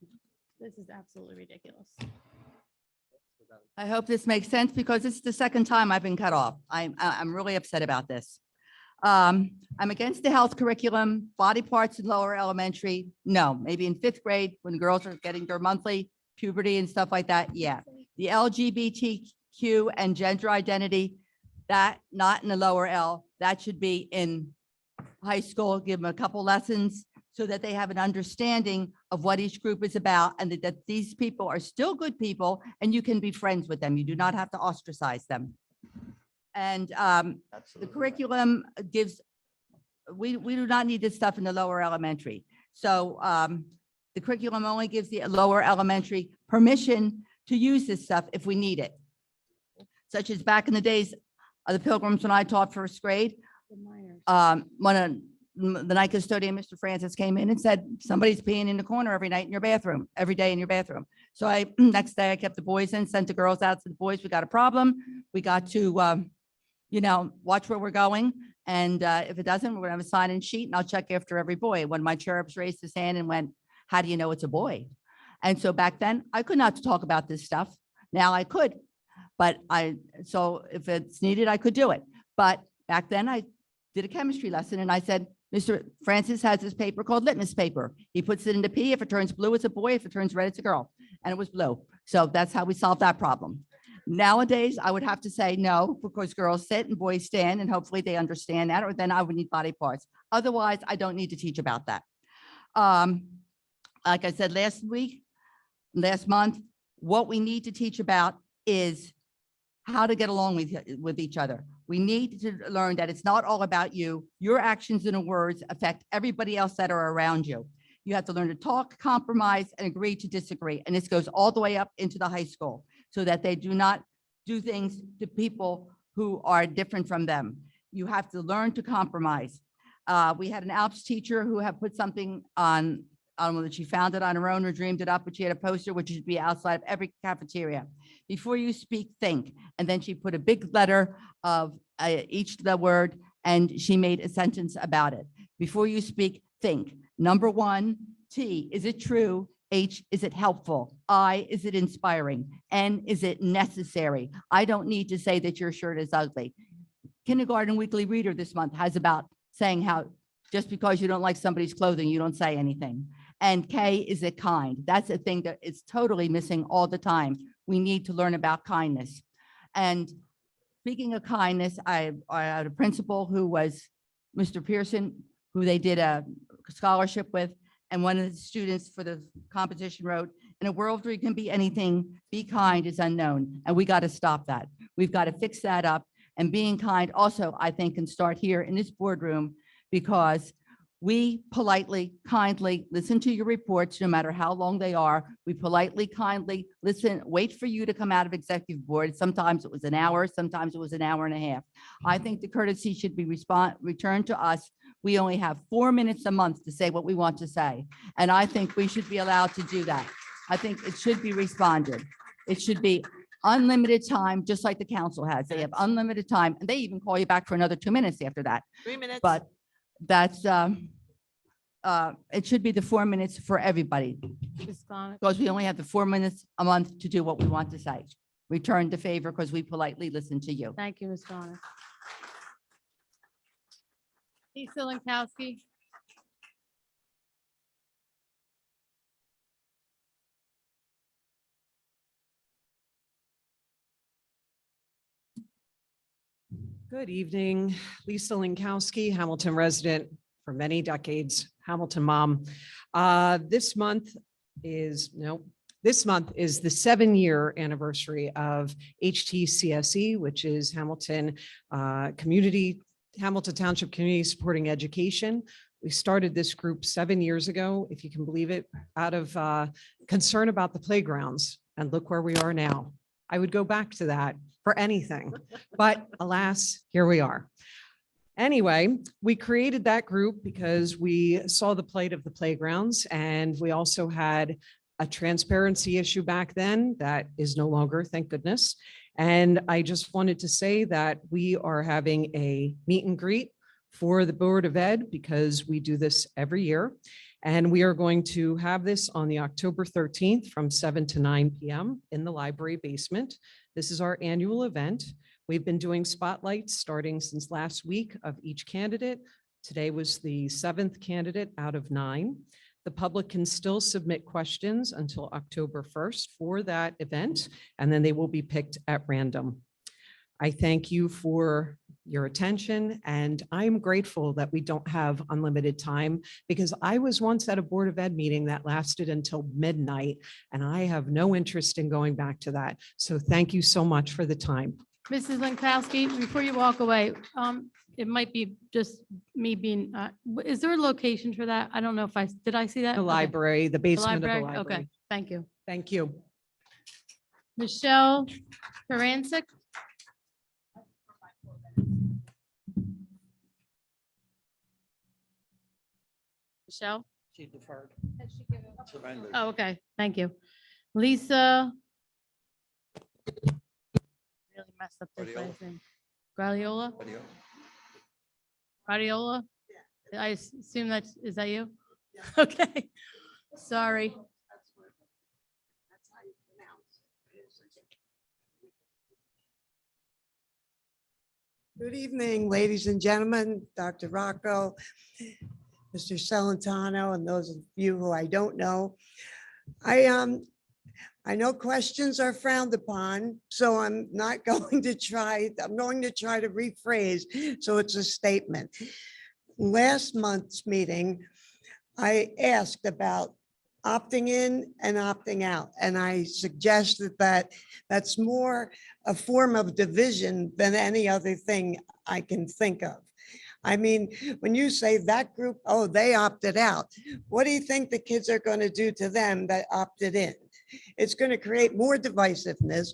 this is absolutely ridiculous. I hope this makes sense because it's the second time I've been cut off. I'm really upset about this. I'm against the health curriculum, body parts in lower elementary. No, maybe in 5th grade when girls are getting their monthly puberty and stuff like that. Yeah. The LGBTQ and gender identity, that not in the lower L, that should be in high school. Give them a couple lessons so that they have an understanding of what each group is about and that these people are still good people and you can be friends with them. You do not have to ostracize them. And the curriculum gives, we do not need this stuff in the lower elementary. So the curriculum only gives the lower elementary permission to use this stuff if we need it. Such as back in the days of the Pilgrims when I taught 1st grade. One of the night custodian, Mr. Francis, came in and said, somebody's peeing in the corner every night in your bathroom, every day in your bathroom. So next day I kept the boys in, sent the girls out to the boys. We got a problem. We got to, watch where we're going. And if it doesn't, we're gonna have a sign-in sheet and I'll check after every boy. One of my cherubs raised his hand and went, how do you know it's a boy? And so back then I could not talk about this stuff. Now I could, so if it's needed, I could do it. But back then I did a chemistry lesson and I said, Mr. Francis has this paper called litmus paper. He puts it into P. If it turns blue, it's a boy. If it turns red, it's a girl. And it was blue. So that's how we solved that problem. Nowadays, I would have to say no, because girls sit and boys stand, and hopefully they understand that, or then I would need body parts. Otherwise, I don't need to teach about that. Like I said last month, what we need to teach about is how to get along with each other. We need to learn that it's not all about you. Your actions and words affect everybody else that are around you. You have to learn to talk, compromise, and agree to disagree. And this goes all the way up into the high school so that they do not do things to people who are different from them. You have to learn to compromise. We had an ALPS teacher who had put something on, I don't know that she found it on her own or dreamed it up, but she had a poster which should be outside of every cafeteria. Before you speak, think. And then she put a big letter of each the word, and she made a sentence about it. Before you speak, think. Number 1, T, is it true? H, is it helpful? I, is it inspiring? N, is it necessary? I don't need to say that your shirt is ugly. Kindergarten Weekly Reader this month has about saying how just because you don't like somebody's clothing, you don't say anything. And K, is it kind? That's a thing that is totally missing all the time. We need to learn about kindness. And speaking of kindness, I had a principal who was Mr. Pearson, who they did a scholarship with. And one of the students for the competition wrote, in a world where you can be anything, be kind is unknown. And we got to stop that. We've got to fix that up. And being kind also, I think, can start here in this boardroom, because we politely, kindly listen to your reports, no matter how long they are. We politely, kindly listen, wait for you to come out of executive board. Sometimes it was an hour, sometimes it was an hour and a half. I think the courtesy should be returned to us. We only have 4 minutes a month to say what we want to say. And I think we should be allowed to do that. I think it should be responded. It should be unlimited time, just like the council has. They have unlimited time, and they even call you back for another 2 minutes after that. 3 minutes. But that's, it should be the 4 minutes for everybody, Ms. Sonic. because we only have the 4 minutes a month to do what we want to say. Return the favor because we politely listen to you. Thank you, Ms. Sonic. Lisa Lankowski. Good evening, Lisa Lankowski, Hamilton resident for many decades, Hamilton mom. This month is the 7-year anniversary of HTCSE, which is Hamilton Township Community Supporting Education. We started this group 7 years ago, if you can believe it, out of concern about the playgrounds. And look where we are now. I would go back to that for anything, but alas, here we are. Anyway, we created that group because we saw the plight of the playgrounds, and we also had a transparency issue back then that is no longer, thank goodness. And I just wanted to say that we are having a meet and greet for the Board of Ed, because we do this every year. And we are going to have this on the October 13th from 7 to 9 p.m. in the library basement. This is our annual event. We've been doing spotlights starting since last week of each candidate. Today was the 7th candidate out of 9. The public can still submit questions until October 1st for that event, and then they will be picked at random. I thank you for your attention, and I'm grateful that we don't have unlimited time, because I was once at a Board of Ed meeting that lasted until midnight, and I have no interest in going back to that. So thank you so much for the time. Mrs. Lankowski, before you walk away, it might be just me being, is there a location for that? I don't know if did I see that? The Okay. library, the basement of the Okay, library. thank you. Thank you. Michelle Karancic. Michelle? She deferred. Oh, okay, thank you. Lisa. Really messed up this last name. Gradiola? Gradiola? I assume is that you? Okay, sorry. Good evening, ladies and gentlemen, Dr. Rocco, Mr. Celentano, and those of you who I don't know. I know questions are frowned upon, so I'm not going to try, I'm going to try to rephrase, so it's a statement. Last month's meeting, I asked about opting in and opting out, and I suggested that that's more a form of division than any other thing I can think of. I mean, when you say that group, oh, they opted out, what do you think the kids are going to do to them that opted in? It's going to create more divisiveness,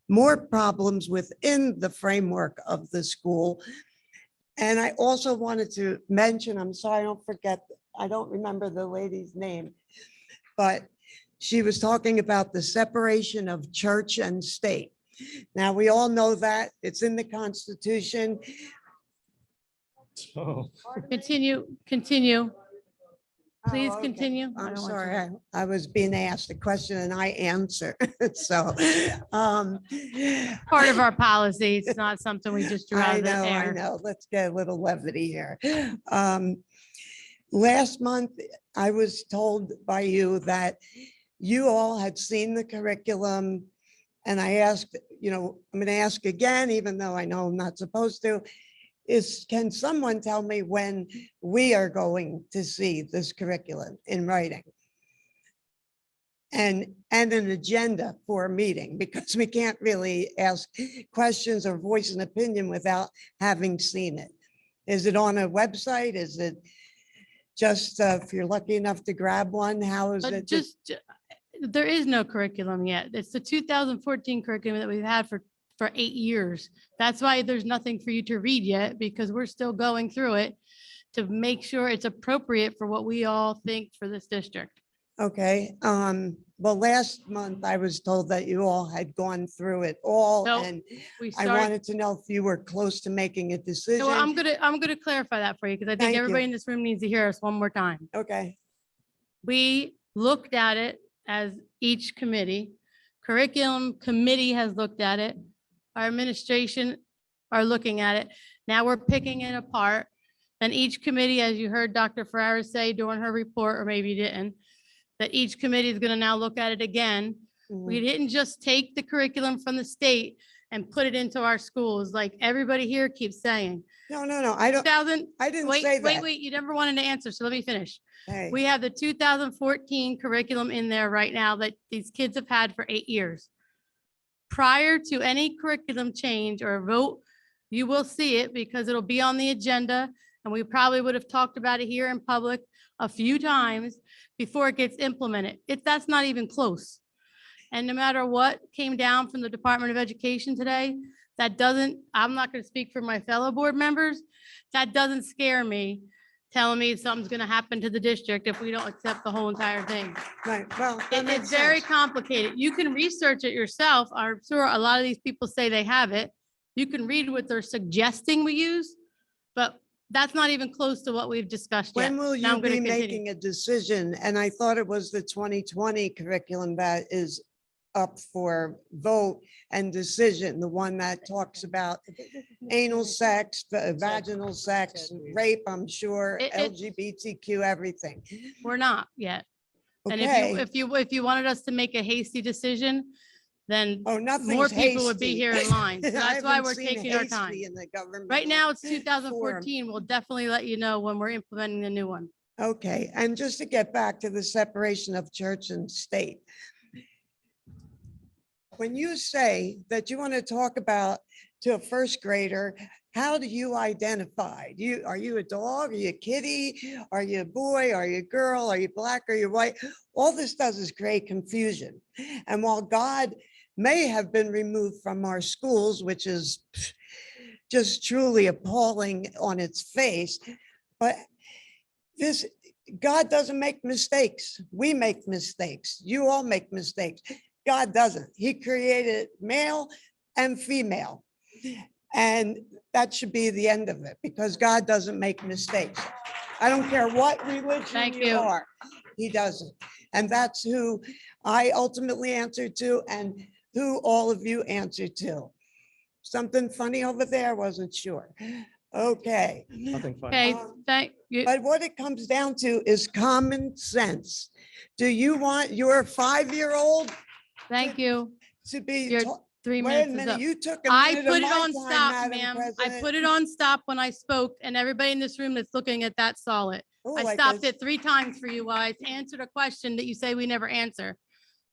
more problems within the framework of the school. And I also wanted to mention, I'm sorry, I don't forget, I don't remember the lady's name, but she was talking about the separation of church and state. Now, we all know that it's in the Constitution. Continue. Please continue. I I'm don't want sorry, you- I was being asked a question and I answer. So, Part of our policy. It's not something we just drew out I of the know, I air. know. Let's get a little levity here. Last month, I was told by you that you all had seen the curriculum. And I asked, I'm going to ask again, even though I know I'm not supposed to, can someone tell me when we are going to see this curriculum in writing? And an agenda for a meeting, because we can't really ask questions or voice an opinion without having seen it. Is it on a website? Is it just if you're lucky enough to grab one? How is it? There is no curriculum yet. It's the 2014 curriculum that we've had for 8 years. That's why there's nothing for you to read yet, because we're still going through it to make sure it's appropriate for what we all think for this district. Okay, well, last month I was told that you all had gone through it all, So, and we I start- wanted to know if you were close to making a decision. Well, I'm gonna clarify that for you, because I think Thank you. everybody in this room needs to hear us one more time. Okay. We looked at it as each committee. Curriculum committee has looked at it. Our administration are looking at it. Now we're picking it apart. And each committee, as you heard Dr. Ferrara say during her report, or maybe you didn't, that each committee is going to now look at it again. We didn't just take the curriculum from the state and put it into our schools like everybody here keeps saying. No, I don't. 2000 I didn't wait, say Wait, that. you never wanted to answer, so let me finish. Hey. We have the 2014 curriculum in there right now that these kids have had for 8 years. Prior to any curriculum change or vote, you will see it because it'll be on the agenda, and we probably would have talked about it here in public a few times before it gets implemented. That's not even close. And no matter what came down from the Department of Education today, I'm not going to speak for my fellow board members. That doesn't scare me, telling me something's going to happen to the district if we don't accept the whole entire thing. Right, well, that makes It's very sense. complicated. You can research it yourself. I'm sure a lot of these people say they have it. You can read what they're suggesting we use, but that's not even close to what we've discussed yet. When will Now you I'm gonna be continue. making a decision? And I thought it was the 2020 curriculum that is up for vote and decision, the one that talks about anal sex, vaginal sex, rape, I'm sure, LGBTQ, everything. We're not yet. And Okay. if you wanted us to make a hasty decision, then nothing's more people would be hasty. here in line. So I That's why haven't we're seen taking our hasty time. in the government Right now, it's forum. 2014. We'll definitely let you know when we're implementing the new one. Okay, and just to get back to the separation of church and state. When you say that you want to talk about to a first grader, how do you identify? Are you a dog? Are you a kitty? Are you a boy? Are you a girl? Are you black? Are you white? All this does is create confusion. And while God may have been removed from our schools, which is just truly appalling on its face, but this God doesn't make mistakes. We make mistakes. You all make mistakes. God doesn't. He created male and female. And that should be the end of it because God doesn't make mistakes. I don't care what religion Thank you you. are. He doesn't. And that's who I ultimately answer to and who all of you answer to. Something funny over there? Wasn't sure. Okay. Nothing funny. Okay, thank you. But what it comes down to is common sense. Do you want your 5-year-old Thank you. to be? Your taught- 3 Wait a minutes is minute, up. you took a I minute of put it my on time, stop, Madam ma'am. I President. put it on stop when I spoke and everybody in this room that's looking at that saw it. Oh, I like stopped this. it 3 times for you while I answered a question that you say we never answer.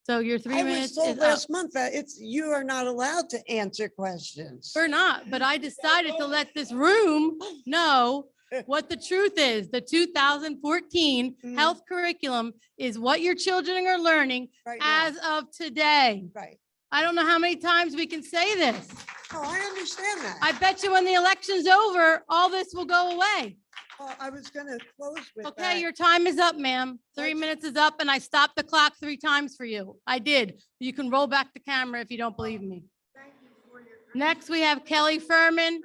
So your 3 I was minutes told is up. last month that you are not allowed to answer questions. We're not, but I decided to let this room know what the truth is. The 2014 Mhm. health curriculum is what your children are learning Right now. as of today. Right. I don't know how many times we can say this. Oh, I understand that. I bet you when the election's over, all this will go away. Well, I was gonna close with Okay, that. your time is up, ma'am. 3 minutes is up and I stopped the clock 3 times for you. I did. You can roll back the camera if you don't believe me. Next, we have Kelly Furman.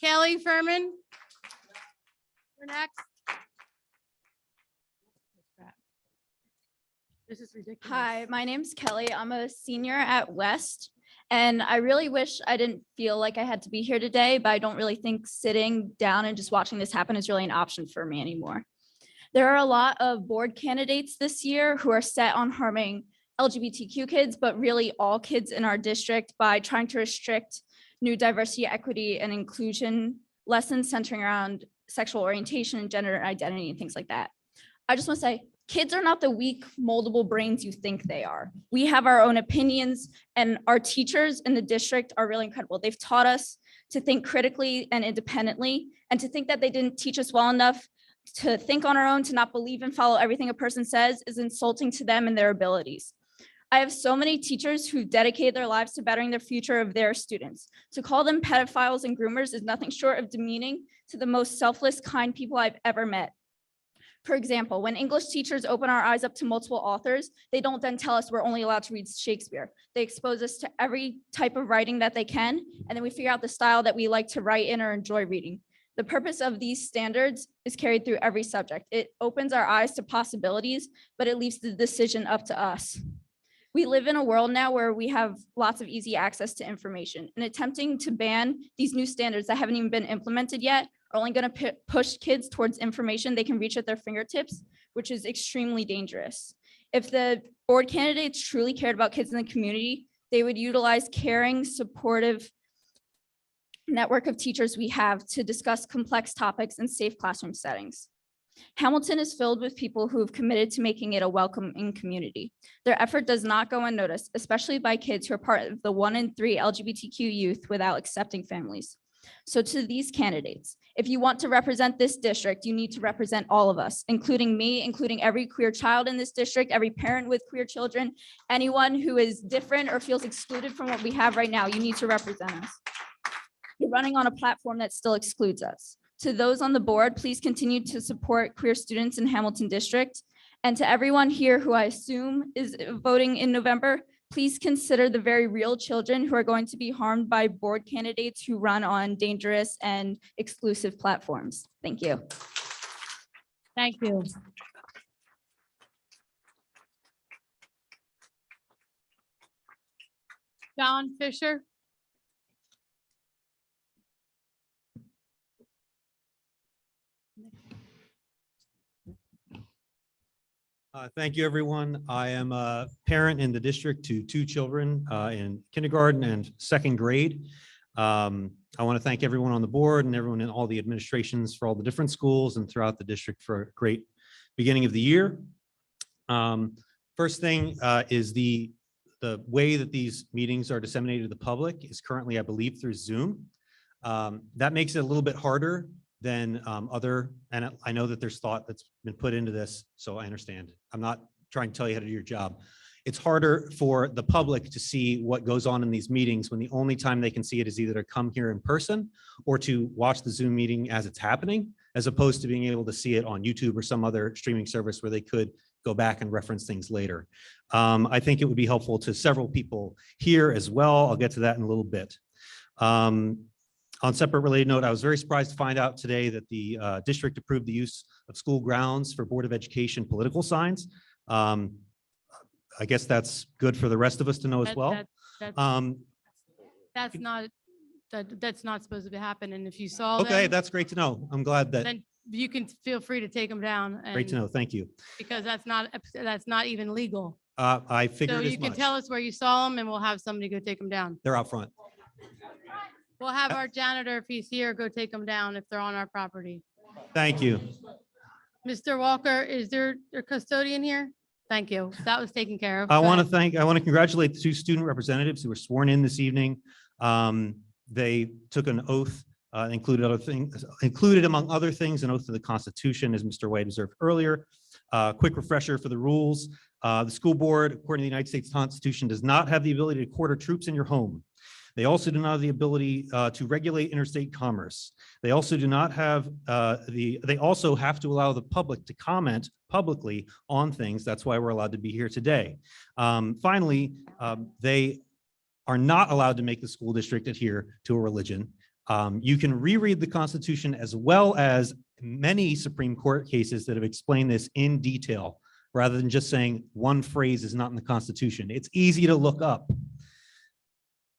Kelly Furman. You're next. This is ridiculous. Hi, my name's Kelly. I'm a senior at West. And I really wish I didn't feel like I had to be here today, but I don't really think sitting down and just watching this happen is really an option for me anymore. There are a lot of board candidates this year who are set on harming LGBTQ kids, but really all kids in our district by trying to restrict new diversity, equity, and inclusion lessons centering around sexual orientation and gender identity and things like that. I just want to say, kids are not the weak, moldable brains you think they are. We have our own opinions, and our teachers in the district are really incredible. They've taught us to think critically and independently, and to think that they didn't teach us well enough to think on our own, to not believe and follow everything a person says is insulting to them and their abilities. I have so many teachers who dedicate their lives to bettering the future of their students. To call them pedophiles and groomers is nothing short of demeaning to the most selfless, kind people I've ever met. For example, when English teachers open our eyes up to multiple authors, they don't then tell us we're only allowed to read Shakespeare. They expose us to every type of writing that they can, and then we figure out the style that we like to write in or enjoy reading. The purpose of these standards is carried through every subject. It opens our eyes to possibilities, but it leaves the decision up to us. We live in a world now where we have lots of easy access to information, and attempting to ban these new standards that haven't even been implemented yet are only going to push kids towards information they can reach at their fingertips, which is extremely dangerous. If the board candidates truly cared about kids in the community, they would utilize caring, supportive network of teachers we have to discuss complex topics in safe classroom settings. Hamilton is filled with people who have committed to making it a welcoming community. Their effort does not go unnoticed, especially by kids who are part of the 1 in 3 LGBTQ youth without accepting families. So to these candidates, if you want to represent this district, you need to represent all of us, including me, including every queer child in this district, every parent with queer children, anyone who is different or feels excluded from what we have right now, you need to represent us. You're running on a platform that still excludes us. To those on the board, please continue to support queer students in Hamilton District. And to everyone here who I assume is voting in November, please consider the very real children who are going to be harmed by board candidates who run on dangerous and exclusive platforms. Thank you. Thank you. John Fisher. Thank you, everyone. I am a parent in the district to 2 children in kindergarten and 2nd grade. I want to thank everyone on the board and everyone in all the administrations for all the different schools and throughout the district for a great beginning of the year. First thing is the way that these meetings are disseminated to the public is currently, I believe, through Zoom. That makes it a little bit harder than other, and I know that there's thought that's been put into this, so I understand. I'm not trying to tell you how to do your job. It's harder for the public to see what goes on in these meetings when the only time they can see it is either to come here in person or to watch the Zoom meeting as it's happening, as opposed to being able to see it on YouTube or some other streaming service where they could go back and reference things later. I think it would be helpful to several people here as well. I'll get to that in a little bit. On separate related note, I was very surprised to find out today that the district approved the use of school grounds for Board of Education political signs. I guess that's good for the rest of us to know as well. That's not supposed to happen. And if you saw Okay, them, that's great to know. I'm glad that, then you can feel free to take them down. great to and- know. Thank you. Because that's not even legal. I So figured you as can much. tell us where you saw them and we'll have somebody go take them down. They're out front. We'll have our janitor, if he's here, go take them down if they're on our property. Thank you. Mr. Walker, is there a custodian here? Thank you. That was taken care of. I Go want to ahead. I want to congratulate the two student representatives who were sworn in this evening. They took an oath, included among other things, an oath to the Constitution, as Mr. White observed earlier. Quick refresher for the rules. The school board, according to the United States Constitution, does not have the ability to quarter troops in your home. They also do not have the ability to regulate interstate commerce. They also do not have they also have to allow the public to comment publicly on things. That's why we're allowed to be here today. Finally, they are not allowed to make the school district adhere to a religion. You can reread the Constitution as well as many Supreme Court cases that have explained this in detail, rather than just saying one phrase is not in the Constitution. It's easy to look up.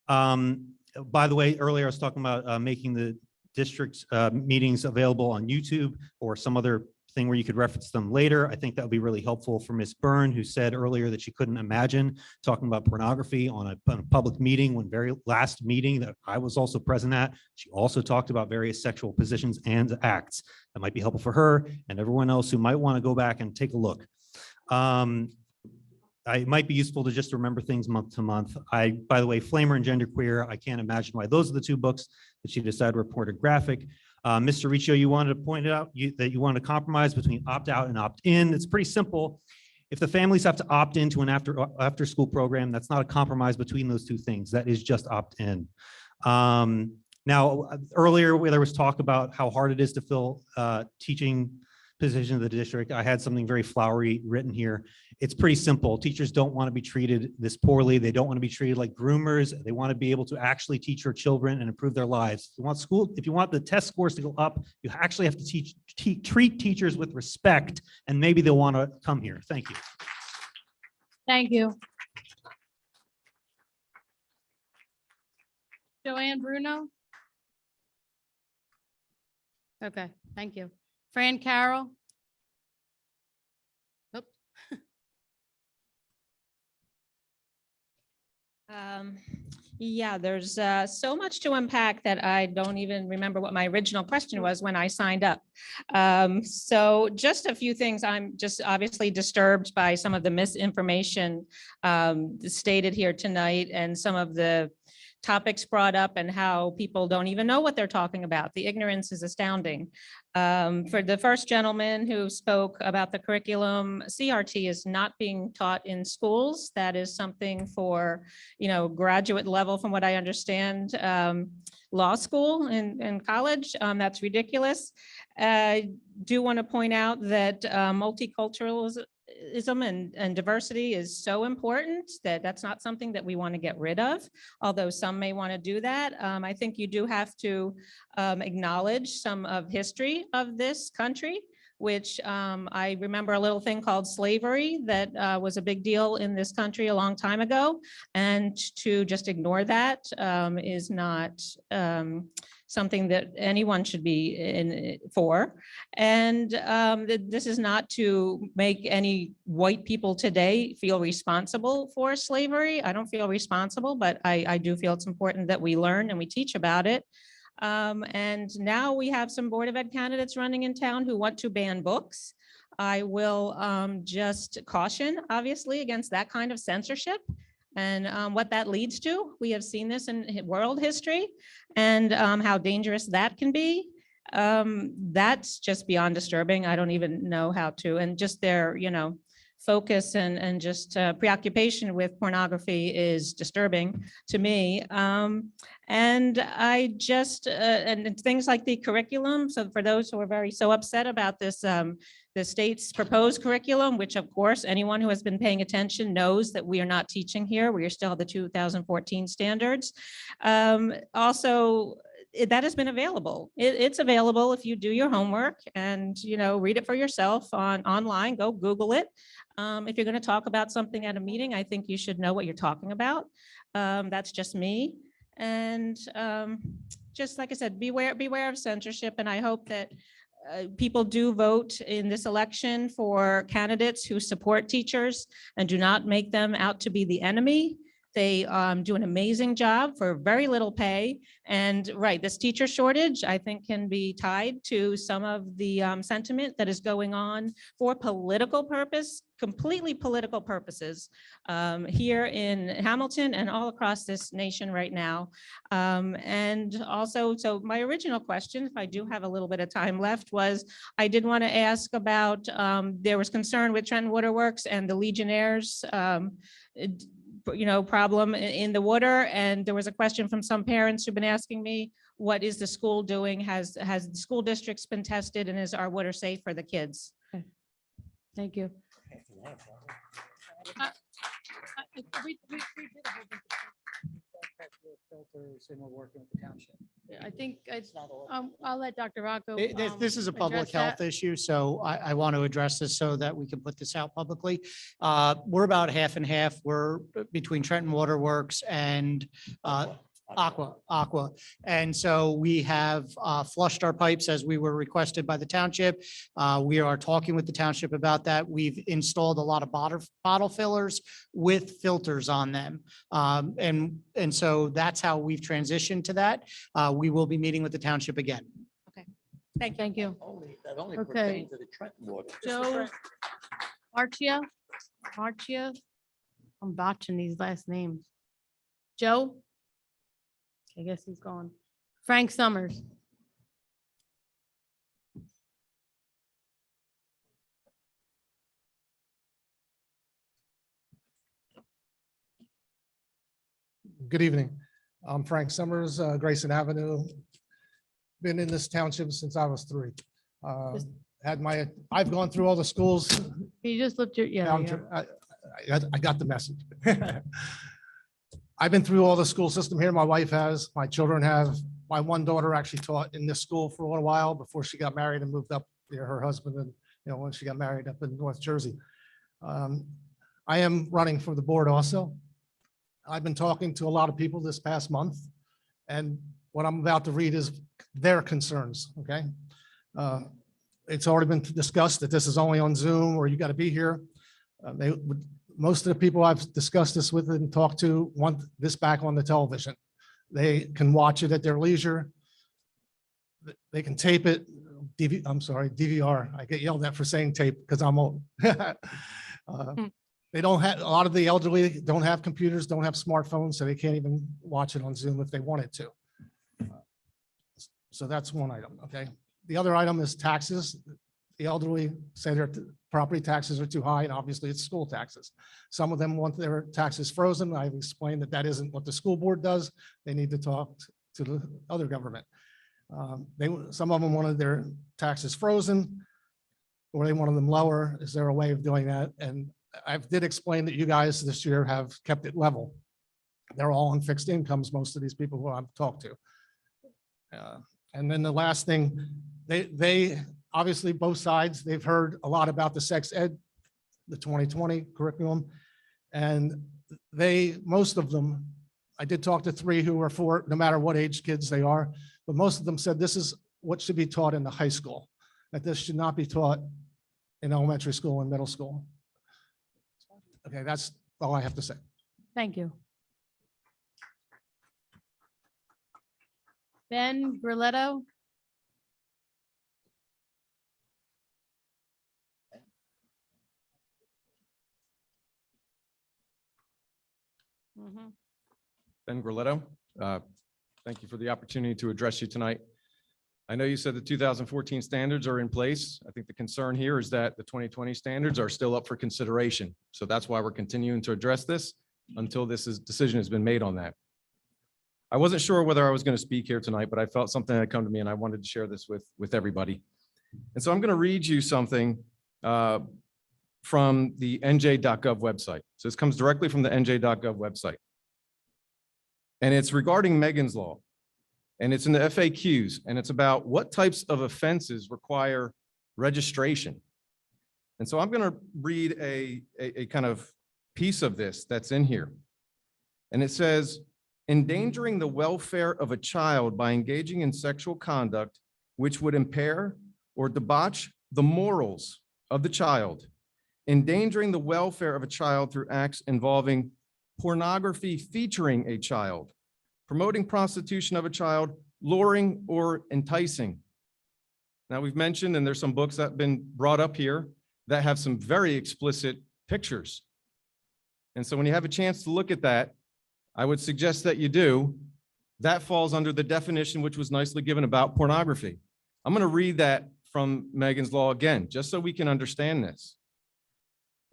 By the way, earlier I was talking about making the district meetings available on YouTube or some other thing where you could reference them later. I think that would be really helpful for Ms. Byrne, who said earlier that she couldn't imagine talking about pornography on a public meeting. When very last meeting that I was also present at, she also talked about various sexual positions and acts. That might be helpful for her and everyone else who might want to go back and take a look. It might be useful to just remember things month to month. By the way, Flamer and Genderqueer, I can't imagine why those are the two books that she decided to report a graphic. Mr. Riccio, you wanted to point out that you wanted to compromise between opt-out and opt-in. It's pretty simple. If the families have to opt into an after-school program, that's not a compromise between those two things. That is just opt-in. Now, earlier there was talk about how hard it is to fill teaching position of the district. I had something very flowery written here. It's pretty simple. Teachers don't want to be treated this poorly. They don't want to be treated like groomers. They want to be able to actually teach your children and improve their lives. If you want the test scores to go up, you actually have to treat teachers with respect, and maybe they'll want to come here. Thank you. Thank you. Joanne Bruno? Okay, thank you. Fran Carroll? Nope. Yeah, there's so much to unpack that I don't even remember what my original question was when I signed up. So just a few things. I'm just obviously disturbed by some of the misinformation stated here tonight and some of the topics brought up and how people don't even know what they're talking about. The ignorance is astounding. For the first gentleman who spoke about the curriculum, CRT is not being taught in schools. That is something for, graduate level, from what I understand, law school and college. That's ridiculous. I do want to point out that multiculturalism and diversity is so important that that's not something that we want to get rid of, although some may want to do that. I think you do have to acknowledge some of history of this country, which I remember a little thing called slavery that was a big deal in this country a long time ago. And to just ignore that is not something that anyone should be for. And this is not to make any white people today feel responsible for slavery. I don't feel responsible, but I do feel it's important that we learn and we teach about it. And now we have some Board of Ed candidates running in town who want to ban books. I will just caution, obviously, against that kind of censorship and what that leads to. We have seen this in world history and how dangerous that can be. That's just beyond disturbing. I don't even know how to, and just their, focus and just preoccupation with pornography is disturbing to me. And I just, and things like the curriculum, so for those who are very so upset about this, the state's proposed curriculum, which of course, anyone who has been paying attention knows that we are not teaching here. We are still the 2014 standards. Also, that has been available. It's available if you do your homework and, you know, read it for yourself online, go Google it. If you're going to talk about something at a meeting, I think you should know what you're talking about. That's just me. And just like I said, beware of censorship. And I hope that people do vote in this election for candidates who support teachers and do not make them out to be the enemy. They do an amazing job for very little pay. And right, this teacher shortage, I think, can be tied to some of the sentiment that is going on for political purpose, completely political purposes here in Hamilton and all across this nation right now. And also, so my original question, if I do have a little bit of time left, was I did want to ask about, there was concern with Trenton Waterworks and the Legionnaires problem in the water. And there was a question from some parents who've been asking me, what is the school doing? Has the school districts been tested and is our water safe for the kids? Thank you. Filters and we're working with the township. I think I'll let Dr. Rocco. This is a public address that. health issue, so I want to address this so that we can put this out publicly. We're about half and half. We're between Trenton Waterworks and Aqua. And so we have flushed our pipes as we were requested by the township. We are talking with the township about that. We've installed a lot of bottle fillers with filters on them. And so that's how we've transitioned to that. We will be meeting with the township again. Thank you. That only Okay. pertains to the Trenton water. Joe Marchia. I'm botching these last names. Joe? I guess he's gone. Frank Summers. Good evening. I'm Frank Summers, Grayson Avenue. Been in this township since I was 3. I've gone through all the schools. Can you just lift your, I got the message. I've been through all the school system here. My wife has, my children have. My one daughter actually taught in this school for a little while before she got married and moved up near her husband. And, when she got married up in North Jersey. I am running for the board also. I've been talking to a lot of people this past month, and what I'm about to read is their concerns, okay? It's already been discussed that this is only on Zoom or you got to be here. Most of the people I've discussed this with and talked to want this back on the television. They can watch it at their leisure. They can tape it. DVR. I get yelled at for saying tape because I'm old. They don't have, a lot of the elderly don't have computers, don't have smartphones, so they can't even watch it on Zoom if they wanted to. So that's one item, okay? The other item is taxes. The elderly say their property taxes are too high, and obviously it's school taxes. Some of them want their taxes frozen. I've explained that that isn't what the school board does. They need to talk to the other government. Some of them wanted their taxes frozen, or they wanted them lower. Is there a way of doing that? And I did explain that you guys this year have kept it level. They're all on fixed incomes, most of these people who I've talked to. And then the last thing, they obviously both sides, they've heard a lot about the sex ed, the 2020 curriculum. And most of them, I did talk to 3 who were for it, no matter what age kids they are, but most of them said this is what should be taught in the high school, that this should not be taught in elementary school and middle school. Okay, that's all I have to say. Thank you. Ben Grilletto. Ben Grilletto. Thank you for the opportunity to address you tonight. I know you said the 2014 standards are in place. I think the concern here is that the 2020 standards are still up for consideration. So that's why we're continuing to address this until decision has been made on that. I wasn't sure whether I was going to speak here tonight, but I felt something had come to me and I wanted to share this with everybody. And so I'm going to read you something from the nj.gov website. So this comes directly from the nj.gov website. And it's regarding Megan's Law. And it's in the FAQs, and it's about what types of offenses require registration. And so I'm going to read a kind of piece of this that's in here. And it says, endangering the welfare of a child by engaging in sexual conduct which would impair or debauch the morals of the child, endangering the welfare of a child through acts involving pornography featuring a child, promoting prostitution of a child, luring or enticing. Now we've mentioned, and there's some books that have been brought up here that have some very explicit pictures. And so when you have a chance to look at that, I would suggest that you do. That falls under the definition which was nicely given about pornography. I'm going to read that from Megan's Law again, just so we can understand this.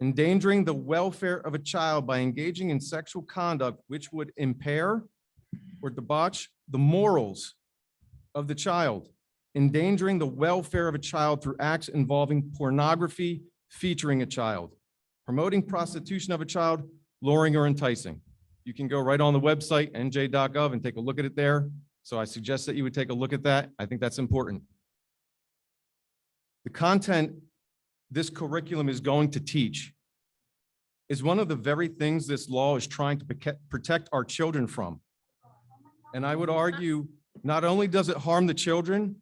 Endangering the welfare of a child by engaging in sexual conduct which would impair or debauch the morals of the child, endangering the welfare of a child through acts involving pornography featuring a child, promoting prostitution of a child, luring or enticing. You can go right on the website, nj.gov, and take a look at it there. So I suggest that you would take a look at that. I think that's important. The content this curriculum is going to teach is one of the very things this law is trying to protect our children from. And I would argue, not only does it harm the children,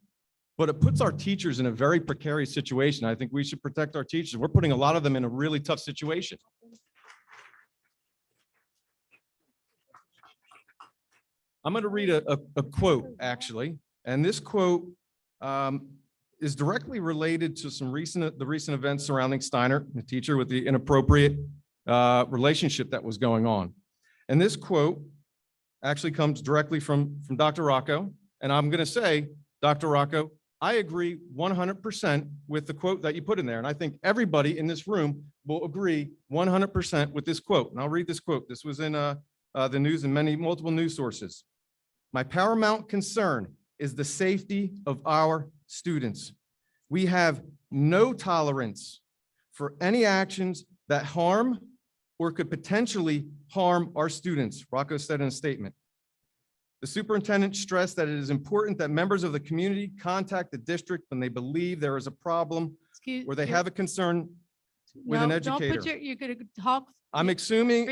but it puts our teachers in a very precarious situation. I think we should protect our teachers. We're putting a lot of them in a really tough situation. I'm going to read a quote, actually, and this quote is directly related to the recent events surrounding Steiner, the teacher with the inappropriate relationship that was going on. And this quote actually comes directly from Dr. Rocco. And I'm going to say, Dr. Rocco, I agree 100% with the quote that you put in there. And I think everybody in this room will agree 100% with this quote. And I'll read this quote. This was in the news and multiple news sources. My paramount concern is the safety of our students. We have no tolerance for any actions that harm or could potentially harm our students, Rocco said in a statement. The superintendent stressed that it is important that members of the community contact the district when they believe there is a problem or they have a concern with an educator. Don't put you're going to talk. I'm assuming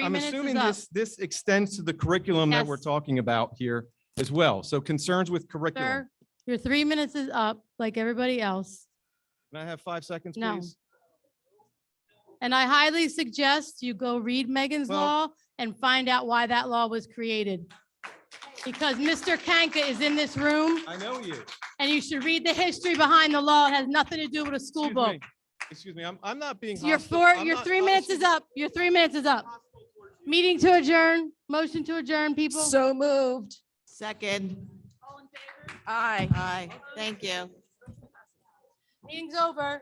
up. this extends to the curriculum that we're Yes. talking about here as well. So concerns with curriculum. Sir, your 3 minutes is up like everybody else. Can I have 5 seconds, No. please? And I highly suggest you go read Megan's Law and find out why that law was created. Because Mr. Kanka is in this room I know you. and you should read the history behind the law. It has nothing to do with a school book. Excuse me. I'm not being Your hostile. I'm your not- 3 minutes is up. Your 3 minutes is up. Meeting to adjourn, motion to adjourn, people. So moved. Second. Aye. Aye. Thank you. Meeting's over.